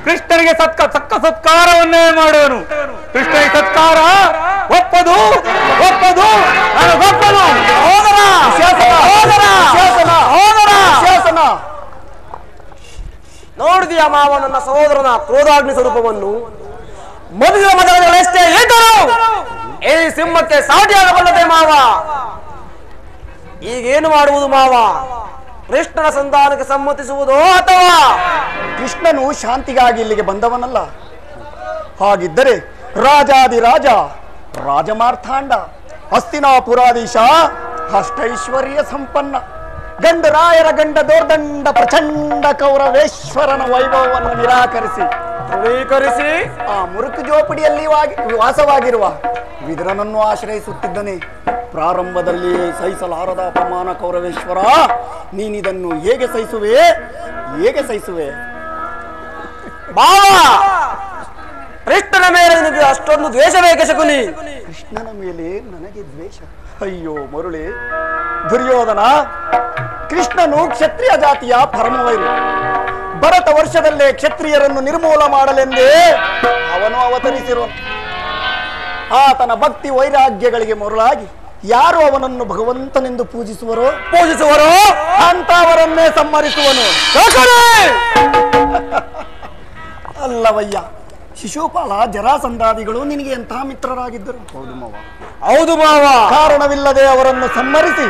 ಕೃಷ್ಣನಿಗೆ ಸಕ್ಕ ಸತ್ಕಾರವನ್ನೇ ಮಾಡುವನು. ಕೃಷ್ಣನಿಗೆ ಸತ್ಕಾರ ಒಪ್ಪದು ಒಪ್ಪದು ಒಪ್ಪದು. ನೋಡಿದೆಯಾ ಮಾವ ನನ್ನ ಸಹೋದರನ ಕ್ರೋಧಾಗ್ನಿ ಸ್ವರೂಪವನ್ನು? ಮದುವೆ ಮತಗಳೆಷ್ಟೇ ಇದ್ದರು ಈ ಸಿಂಹಕ್ಕೆ ಸಾಟಿಯಾಗಬಲ್ಲದೆ ಮಾವ. ಈಗೇನು ಮಾಡುವುದು ಮಾವ? ಕೃಷ್ಣನ ಸಂಧಾನಕ್ಕೆ ಸಮ್ಮತಿಸುವುದೋ ಅಥವಾ? ಕೃಷ್ಣನು ಶಾಂತಿಗಾಗಿ ಇಲ್ಲಿಗೆ ಬಂದವನಲ್ಲ. ಹಾಗಿದ್ದರೆ ರಾಜಾದಿರಾಜ ರಾಜಮಾರ್ಥಾಂಡ ಹಸ್ತಿನಾಪುರಾಧೀಶ ಅಷ್ಟೈಶ್ವರ್ಯ ಸಂಪನ್ನ ಗಂಡರಾಯರ ಗಂಡ ದೋರ್ದಂಡ ಪ್ರಚಂಡ ಕೌರವೇಶ್ವರನ ವೈಭವವನ್ನು ನಿರಾಕರಿಸಿ ಆ ಮುರುಕು ಜೋಪಡಿಯಲ್ಲಿ ವಾಸವಾಗಿರುವ ವಿದುರನನ್ನು ಆಶ್ರಯಿಸುತ್ತಿದ್ದನೆ. ಪ್ರಾರಂಭದಲ್ಲಿ ಸಹಿಸಲಾರದ ಅಪಮಾನ ಕೌರವೇಶ್ವರ, ನೀನಿದನ್ನು ಹೇಗೆ ಸಹಿಸುವೆ? ಹೇಗೆ ಸಹಿಸುವೆ? ಕೃಷ್ಣನ ಮೇಲೆ ನಿನಗೆ ಅಷ್ಟೊಂದು ದ್ವೇಷ ಬೇಕೆ ಶಕುನಿ? ಕೃಷ್ಣನ ಮೇಲೆ ನನಗೆ ದ್ವೇಷ? ಅಯ್ಯೋ ಮರುಳೆ ದುರ್ಯೋಧನ, ಕೃಷ್ಣನು ಕ್ಷತ್ರಿಯ ಜಾತಿಯ ಪರಮವೈರು. ಭರತ ವರ್ಷದಲ್ಲೇ ಕ್ಷತ್ರಿಯರನ್ನು ನಿರ್ಮೂಲ ಮಾಡಲೆಂದೇ ಅವನು ಅವತರಿಸಿರುವನು. ಆತನ ಭಕ್ತಿ ವೈರಾಗ್ಯಗಳಿಗೆ ಮರುಳಾಗಿ ಯಾರು ಅವನನ್ನು ಭಗವಂತನೆಂದು ಪೂಜಿಸುವರೋ ಅಂತವರನ್ನೇ ಸಂಹರಿಸುವನು. ಅಲ್ಲವಯ್ಯ, ಶಿಶುಪಾಲ ಜರಾಸಂಧಾದಿಗಳು ನಿನಗೆ ಎಂತಹ ಮಿತ್ರರಾಗಿದ್ದರು? ಹೌದು ಮಾವ. ಕಾರಣವಿಲ್ಲದೆ ಅವರನ್ನು ಸಂಹರಿಸಿ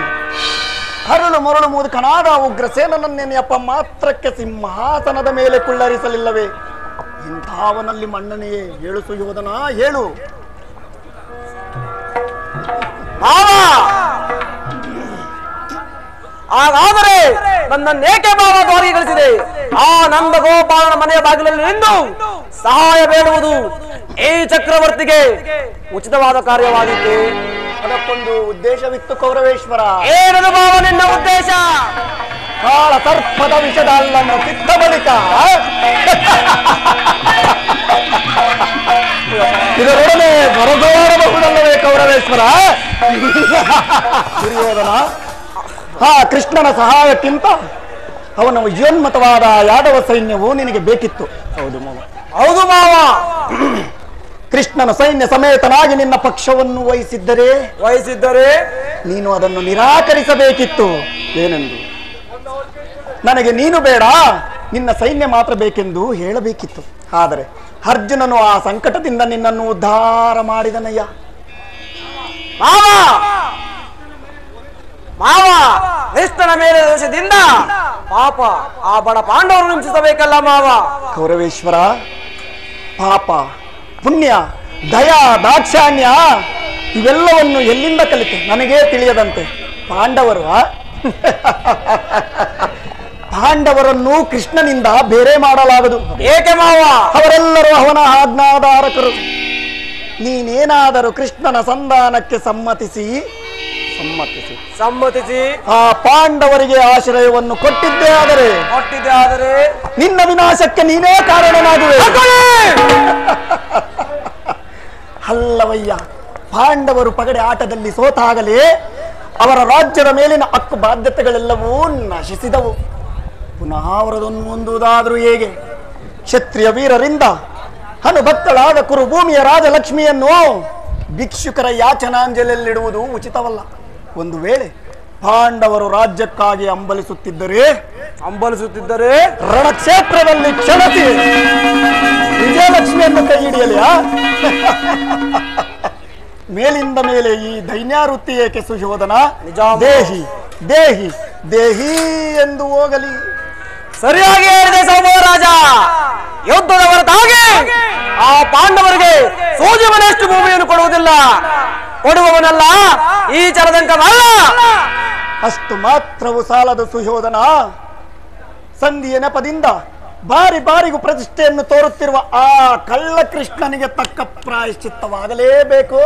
ಹರಳು ಮರಳು ಮೂದುಕನಾದ ಉಗ್ರಸೇನನ್ನೆನೆಯಪ್ಪ ಮಾತ್ರಕ್ಕೆ ಸಿಂಹಾಸನದ ಮೇಲೆ ಕುಳ್ಳರಿಸಲಿಲ್ಲವೇ? ಇಂಥವನಲ್ಲಿ ಮಣ್ಣನೆಯೇ ಹೇಳು ಸುಯೋಧನ, ಹೇಳು. ಹಾಗಾದರೆ ನನ್ನನ್ನೇಕೆ ಮಾವ ಗಳಿಸಿದೆ? ಆ ನಂದ ಗೋಪಾಲನ ಮನೆಯ ಬಾಗಿಲಲ್ಲಿ ನಿಂದು ಸಹಾಯ ಬೇಡುವುದು ಈ ಚಕ್ರವರ್ತಿಗೆ ಉಚಿತವಾದ ಕಾರ್ಯವಾಗಿತ್ತು. ಅದಕ್ಕೊಂದು ಉದ್ದೇಶವಿತ್ತು ಕೌರವೇಶ್ವರ. ಏನದು ಮಾವ ನಿನ್ನ ಉದ್ದೇಶ? ಕಾಳ ಸರ್ಪದ ವಿಷದ ಅಲ್ಲನ್ನು ಕಿತ್ತ ಬಳಿಕ ಇದರೊಡನೆ ಬರದೋರಬಹುದಲ್ಲವೇ ಕೌರವೇಶ್ವರ? ದುರ್ಯೋಧನ, ಆ ಕೃಷ್ಣನ ಸಹಾಯಕ್ಕಿಂತ ಅವನ ವಿಜಯೋನ್ಮತವಾದ ಯಾದವ ಸೈನ್ಯವು ನಿನಗೆ ಬೇಕಿತ್ತು. ಹೌದು ಮಾವ. ಹೌದು ಮಾವ. ಕೃಷ್ಣನ ಸೈನ್ಯ ಸಮೇತನಾಗಿ ನಿನ್ನ ಪಕ್ಷವನ್ನು ವಹಿಸಿದ್ದರೆ ನೀನು ಅದನ್ನು ನಿರಾಕರಿಸಬೇಕಿತ್ತು. ಏನೆಂದು? ನನಗೆ ನೀನು ಬೇಡ, ನಿನ್ನ ಸೈನ್ಯ ಮಾತ್ರ ಬೇಕೆಂದು ಹೇಳಬೇಕಿತ್ತು. ಆದರೆ ಅರ್ಜುನನು ಆ ಸಂಕಟದಿಂದ ನಿನ್ನನ್ನು ಉದ್ಧಾರ ಮಾಡಿದನಯ್ಯ. ಮಾವ, ಕೃಷ್ಣನ ಮೇಲೆ ದೋಷದಿಂದ ಪಾಪ ಆ ಬಡ ಪಾಂಡವರು ಹಿಂಸಿಸಬೇಕಲ್ಲ ಮಾವ. ಕೌರವೇಶ್ವರ, ಪಾಪ ಪುಣ್ಯ ದಯಾ ದಾಕ್ಷಾಣ್ಯ ಇವೆಲ್ಲವನ್ನು ಎಲ್ಲಿಂದ ಕಲಿತೆ ನನಗೇ ತಿಳಿಯದಂತೆ. ಪಾಂಡವರು ಪಾಂಡವರನ್ನು ಕೃಷ್ಣನಿಂದ ಬೇರೆ ಮಾಡಲಾಗದು. ಏಕೆ ಮಾವ? ಅವರೆಲ್ಲರೂ ಅವನ ಆಜ್ಞಾಧಾರಕರು. ನೀನೇನಾದರೂ ಕೃಷ್ಣನ ಸಂಧಾನಕ್ಕೆ ಸಮ್ಮತಿಸಿ ಸಮ್ಮತಿಸಿ ಆ ಪಾಂಡವರಿಗೆ ಆಶ್ರಯವನ್ನು ಕೊಟ್ಟಿದ್ದೇ ಆದರೆ ನಿನ್ನ ವಿನಾಶಕ್ಕೆ ನೀನೇ ಕಾರಣನಾಗುವೆ. ಅಲ್ಲವಯ್ಯ, ಪಾಂಡವರು ಪಗಡೆ ಆಟದಲ್ಲಿ ಸೋತಾಗಲೇ ಅವರ ರಾಜ್ಯದ ಮೇಲಿನ ಹಕ್ಕು ಬಾಧ್ಯತೆಗಳೆಲ್ಲವೂ ನಶಿಸಿದವು. ಪುನಃ ಅವರದನ್ನು ಹೊಂದುವುದಾದರೂ ಹೇಗೆ? ಕ್ಷತ್ರಿಯ ವೀರರಿಂದ ಹನುಭಕ್ತಳಾದ ಕುರುಭೂಮಿಯ ರಾಜಲಕ್ಷ್ಮಿಯನ್ನು ಭಿಕ್ಷುಕರ ಯಾಚನಾಂಜಲಿಯಲ್ಲಿಡುವುದು ಉಚಿತವಲ್ಲ. ಒಂದು ವೇಳೆ ಪಾಂಡವರು ರಾಜ್ಯಕ್ಕಾಗಿ ಹಂಬಲಿಸುತ್ತಿದ್ದರೆ ರಣಕ್ಷೇತ್ರದಲ್ಲಿ ಕ್ಷಣಸಿ ವಿಜಯಲಕ್ಷ್ಮಿಯನ್ನು ಕೈ ಹಿಡಿಯಲಿಯಾ? ಮೇಲಿಂದ ಮೇಲೆ ಈ ದೈನ್ಯಾವೃತ್ತಿ ಏಕೆ ಸುಶೋಧನ? ದೇಹಿ ದೇಹಿ ದೇಹಿ ಎಂದು ಹೋಗಲಿ. ಸರಿಯಾಗಿ ಹೇಳಿದೆ ಸೌಮರಾಜ. ಯುದ್ಧದ ಹೊರತಾಗಿ ಆ ಪಾಂಡವರಿಗೆ ಸೂಜಿ ಮನೆಯಷ್ಟು ಭೂಮಿಯನ್ನು ಕೊಡುವುದಿಲ್ಲ. ಕೊಡುವವನಲ್ಲ ಈ ಚರದಂಕವಲ್ಲ. ಅಷ್ಟು ಮಾತ್ರವು ಸಾಲದು ಸುಶೋಧನ. ಸಂಧಿಯ ನೆಪದಿಂದ ಬಾರಿ ಬಾರಿಗೂ ಪ್ರತಿಷ್ಠೆಯನ್ನು ತೋರುತ್ತಿರುವ ಆ ಕಳ್ಳ ಕೃಷ್ಣನಿಗೆ ತಕ್ಕ ಪ್ರಾಯಶ್ಚಿತ್ತವಾಗಲೇಬೇಕು.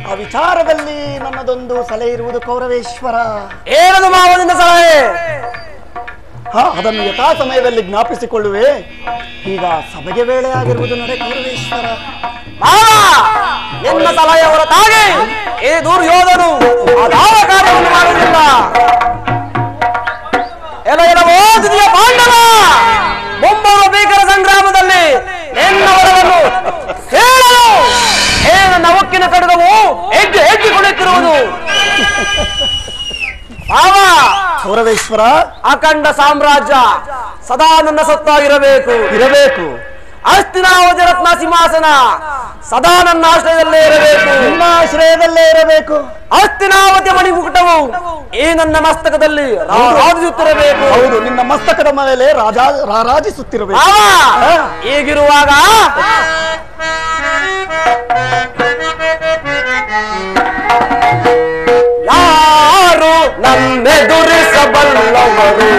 ಆ ವಿಚಾರದಲ್ಲಿ ನನ್ನದೊಂದು ಸಲಹೆ ಇರುವುದು ಕೌರವೇಶ್ವರ. ಏನದು ಮಾವನಿಂದ ಸಲಹೆ? ಅದನ್ನು ಯಥಾ ಸಮಯದಲ್ಲಿ ಜ್ಞಾಪಿಸಿಕೊಳ್ಳುವೆ. ಈಗ ಸಭೆಗೆ ವೇಳೆ ಆಗಿರುವುದು ನಡೆ ಕೌರವೇಶ್ವರ. ನಿನ್ನ ಸಲಹೆ ಹೊರತಾಗಿ ಈ ದುರ್ಯೋಧನು ಅದಾವ ಕಾರ್ಯವನ್ನು ಮಾಡುವುದಿಲ್ಲ. ಎಲ್ಲ ಪಾಂಡವ ಮುಂಬರುವ ಭೀಕರ ಸಂಗ್ರಾಮದಲ್ಲಿ ನಿನ್ನವರನ್ನು ಹೇಳಲು ನನ್ನ ಉಕ್ಕಿನ ಕಡಗವು ಹೆಜ್ಜೆಗೊಳ್ಳುತ್ತಿರುವುದು. ಕೌರವೇಶ್ವರ, ಅಖಂಡ ಸಾಮ್ರಾಜ್ಯ ಸದಾ ನನ್ನ ಸತ್ತಾಗಿರಬೇಕು. ಹಸ್ತಿನಾವತಿ ರತ್ನ ಸಿಂಹಾಸನ ಸದಾ ನನ್ನ ಆಶ್ರಯದಲ್ಲೇ ಇರಬೇಕು. ಹಸ್ತಿನಾವತಿ ಮಣಿಮುಕುಟವು ಈ ನನ್ನ ಮಸ್ತಕದಲ್ಲಿ ರಾಜಿಸುತ್ತಿರಬೇಕು. ಹೌದು, ನಿನ್ನ ಮಸ್ತಕದ ಮೇಲೆ ರಾರಾಜಿಸುತ್ತಿರಬೇಕು. ಹೀಗಿರುವಾಗ ಯಾರು ನಮ್ಮೆದುರಿಸಬಲ್ಲವರು?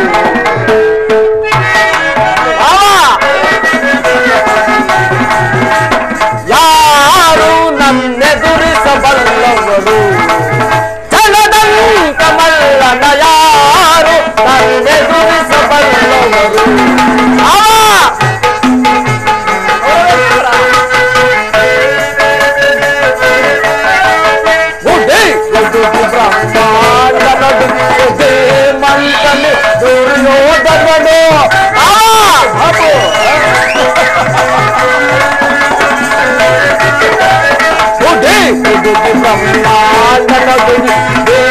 ಯಾರು ನನ್ನೆದುರಿಸಬಲ್ಲವರು? ಜನದಂಕ ಮಲ್ಲನ ಯಾರು ನನ್ನೆದುರಿಸಬಲ್ಲವರು?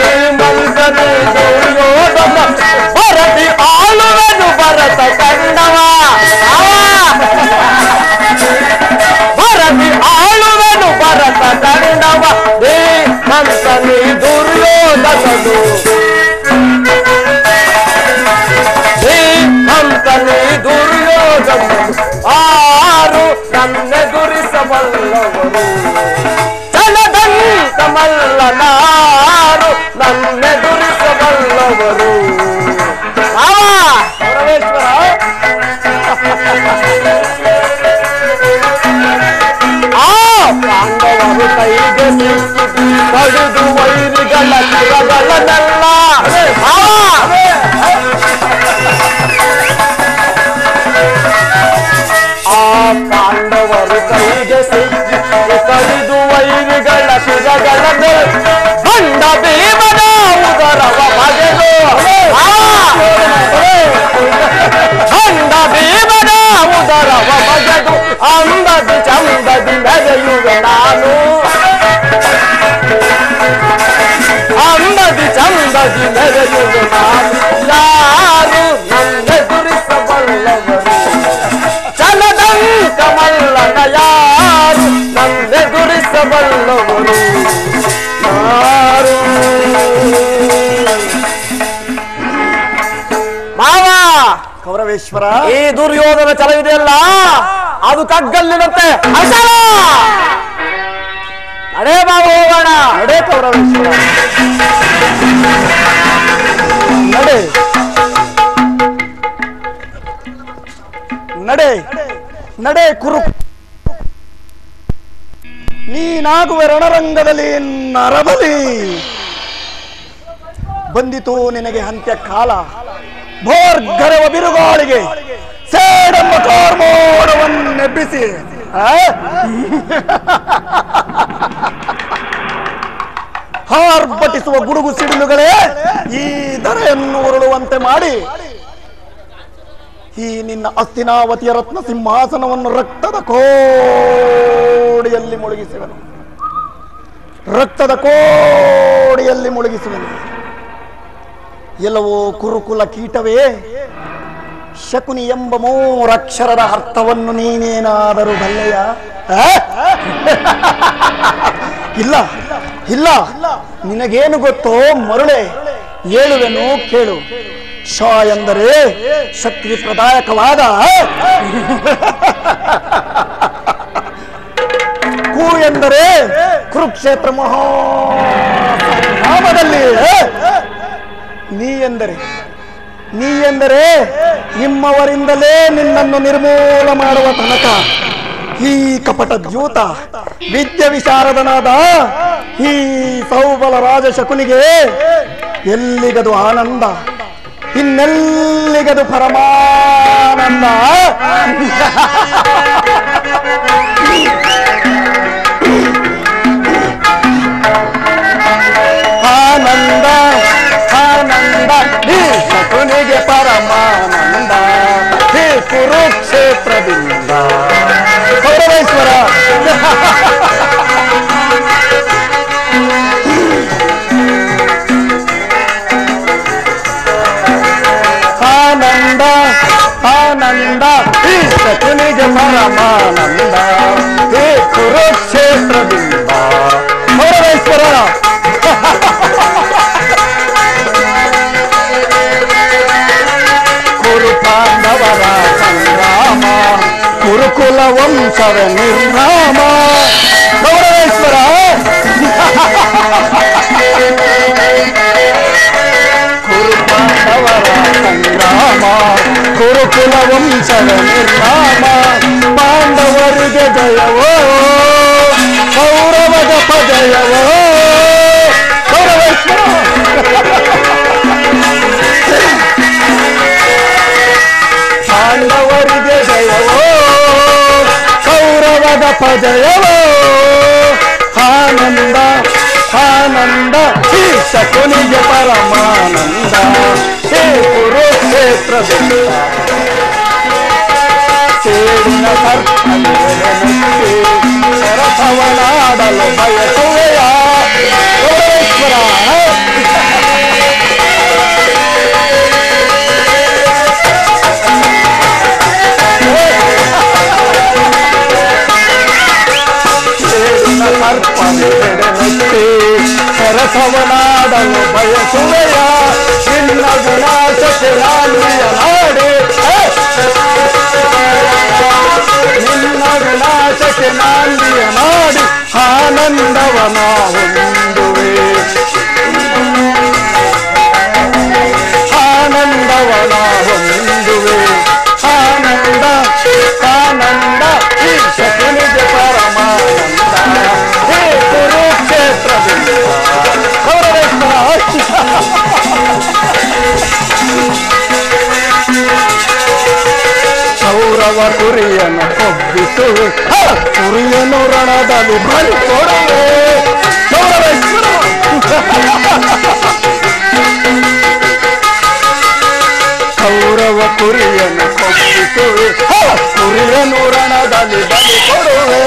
ಮಂಕನೆ ದುರ್ಯೋಧನನು ಭರತಿ ಆಳುವನು ಭರತ ತಂಡವ. ಭರತಿ ಆಳುವನು ಭರತ ತಂಡವ. ಮಂಕನೆ ದುರ್ಯೋಧನನು ಮಂಕನೆ ದುರ್ಯೋಧನನು ಆರು ನನ್ನೆದುರಿಸಬಲ್ಲವರು? ಜನದಂಕ ಮಲ್ಲನಾರು ನನ್ನೆದುರಿಸಬಲ್ಲವರು? ಪಾಂಡವರು ಕೈಗೆ ಕಡಿದು ವೈರಿಗಳ ಶಿರಗಳನ್ನೆಲ್ಲ ಆ ಪಾಂಡವರು ಕೈಗೆ ಸಿಕ್ಕಿ ಕಡಿದು ವೈರಿಗಳ ಶಿರಗಳನ್ನು ಬಂಡ ಭೀಮನ ಉದರವ ಬಗೆದು ಬಂಡ ಭೀಮನ ಉದರವ ಬಗೆದು ಅಂಬದಿ ಚಂದದಿ ಮೆರೆಯುವೆ ನಾನು. ಅಂಬದಿ ಚಂದದಿ ಮೆರೆಯುವೆ ನಾನು. ಯಾರು ನನ್ನೆದುರಿಸಬಲ್ಲವರು? ಜನದಂಕ ಮಲ್ಲನ ಯಾರು ನನ್ನೆದುರಿಸಬಲ್ಲವರು? ಯಾರು? ಮಾವ, ಕೌರವೇಶ್ವರ, ಈ ದುರ್ಯೋಧನ ಛಲವಿದೆಯಲ್ಲ ಅದು ಕಗ್ಗಲ್ಲಿನಂತೆ ಅಸಲ. ನಡೆ ಬಾಬು ಹೋಗೋಣ. ನಡೆ ಕೌರವೇಶ್ವರ, ನಡೆ ನಡೆ ನಡೆ ಕುರು. ನೀನಾಗುವೆ ರಣರಂಗದಲ್ಲಿ ನರಬಲಿ. ಬಂದಿತು ನಿನಗೆ ಅಂತ್ಯ ಕಾಲ. ಭೋರ್ಗರವ ಬಿರುಗಾಳಿಗೆ ಸೇಡಮ್ಮ ಕಾರ್ಮೋಡವನ್ನೆಬ್ಬಿಸಿ ಹಾರ್ಭಟಿಸುವ ಗುಡುಗು ಸಿಡಿಲುಗಳೇ ಈ ಧರೆಯನ್ನು ಉರುಳುವಂತೆ ಮಾಡಿ ಈ ನಿನ್ನ ಹಸ್ತಿನಾವತಿಯ ರತ್ನ ಸಿಂಹಾಸನವನ್ನು ರಕ್ತದ ಕೋಡಿಯಲ್ಲಿ ಮುಳುಗಿಸುವನು. ರಕ್ತದ ಕೋಡಿಯಲ್ಲಿ ಮುಳುಗಿಸುವನು. ಎಲ್ಲವೋ ಕುರುಕುಲ ಕೀಟವೇ, ಶಕುನಿ ಎಂಬ ಮೂರಕ್ಷರದ ಅರ್ಥವನ್ನು ನೀನೇನಾದರೂ ಬಲ್ಲೆಯ? ಇಲ್ಲ ಇಲ್ಲ, ನಿನಗೇನು ಗೊತ್ತೋ ಮರುಳೆ, ಹೇಳುವೆನು ಕೇಳು. ಶ ಎಂದರೆ ಶಕ್ತಿ ಪ್ರದಾಯಕವಾದ, ಕು ಎಂದರೆ ಕುರುಕ್ಷೇತ್ರ ಮಹಾಮದಲ್ಲಿ, ನೀ ಎಂದರೆ ನಿಮ್ಮವರಿಂದಲೇ ನಿನ್ನನ್ನು ನಿರ್ಮೂಲ ಮಾಡುವ ತನಕ ಈ ಕಪಟ ದ್ಯೂತ ವಿದ್ಯೆ ವಿಶಾರದನಾದ ಈ ಸೌಬಲ ರಾಜ ಶಕುನಿಗೆ ಎಲ್ಲಿಗದು ಆನಂದ, ಇನ್ನೆಲ್ಲಿಗದು ಪರಮಾನಂದ. ಆನಂದ ಆನಂದ ಈ ಶಕುನಿಗೆ ಪರಮಾನಂದ, ಈ ಕುರುಕ್ಷೇತ್ರದಿಂದ. ಕೌರವೇಶ್ವರ, ಆನಂದ ಆನಂದ ಈ ಶಕುನಿಗೆ ಪರಮಾನಂದ, ಈ ಕುರುಕ್ಷೇತ್ರದಿಂದ. ಕೌರವೇಶ್ವರ, ಕುರು ಪಾಂಡವರ ಸಂಗ್ರಾಮ, ಕುರುಕುಲ ವಂಶವ ನಿರ್ನಾಮ. ಗೌರವೇಶ್ವರ, ಕುರು ಪಾಂಡವರ ಸಂಗ್ರಾಮ, ಕುರುಕುಲ ವಂಶವ ನಿರ್ನಾಮ. ಪಾಂಡವರಿಗೆ ಜಯವೋ, ಕೌರವದ ಪಜಯವೋ. ಗೌರವೇಶ್ವರ, ಪಾಂಡವರಿಗೆ ಜಯವೋ, ಕೌರವದ ಪಜಯವೋ. ಆನಂದ ಆನಂದ ಈ ಶಕುನಿಗೆ ಪರಮಾನಂದ, ಹೇ ಕುರುಕ್ಷೇತ್ರದಿಂದ. ಸೇಡಿನ ಸರ್ಪನೆತ್ತಿ ಸರಸವನಾಡಲು ಬಯಸುವೆಯ. ಗೌರವೇಶ್ವರ, ಸರ್ಪನೆತ್ತಿ ಸರಸವನಾಡಲು ಬಯಸುವೆಯ. ನಿನ್ನ ವಿನಾಶಕ್ಕೆ ನಾಲಿಯ ನಾಡಿ, ನಿನ್ನ ವಿನಾಶಕ್ಕೆ ನಾಲಿಯ ನಾಡಿ ಆನಂದವನ ಹೊಂದುವೆ. ಆನಂದವನ ಹೊಂದುವೆ. ಆನಂದ ಆನಂದ ಈ ಶಕುನಿಗೆ ಪರಮಾನಂದ, ಹೇ ಕುರುಕ್ಷೇತ್ರದಿಂದ. ಗೌರವೇಶ್ವರ, ಕೌರವ ಕುರಿಯನ್ನು ಕೊಬ್ಬಿಸುವೆ, ಕುರಿಯನ್ನು ರಣದಲ್ಲಿ ಬಲಿ ಕೊಡುವೆ. ಗೌರವೇಶ್ವರ, ಕೌರವ ಕುರಿಯನ್ನು ಕೊಬ್ಬಿಸುವೆ, ಕುರಿಯನ್ನು ರಣದಲ್ಲಿ ಬಲಿ ಕೊಡುವೆ.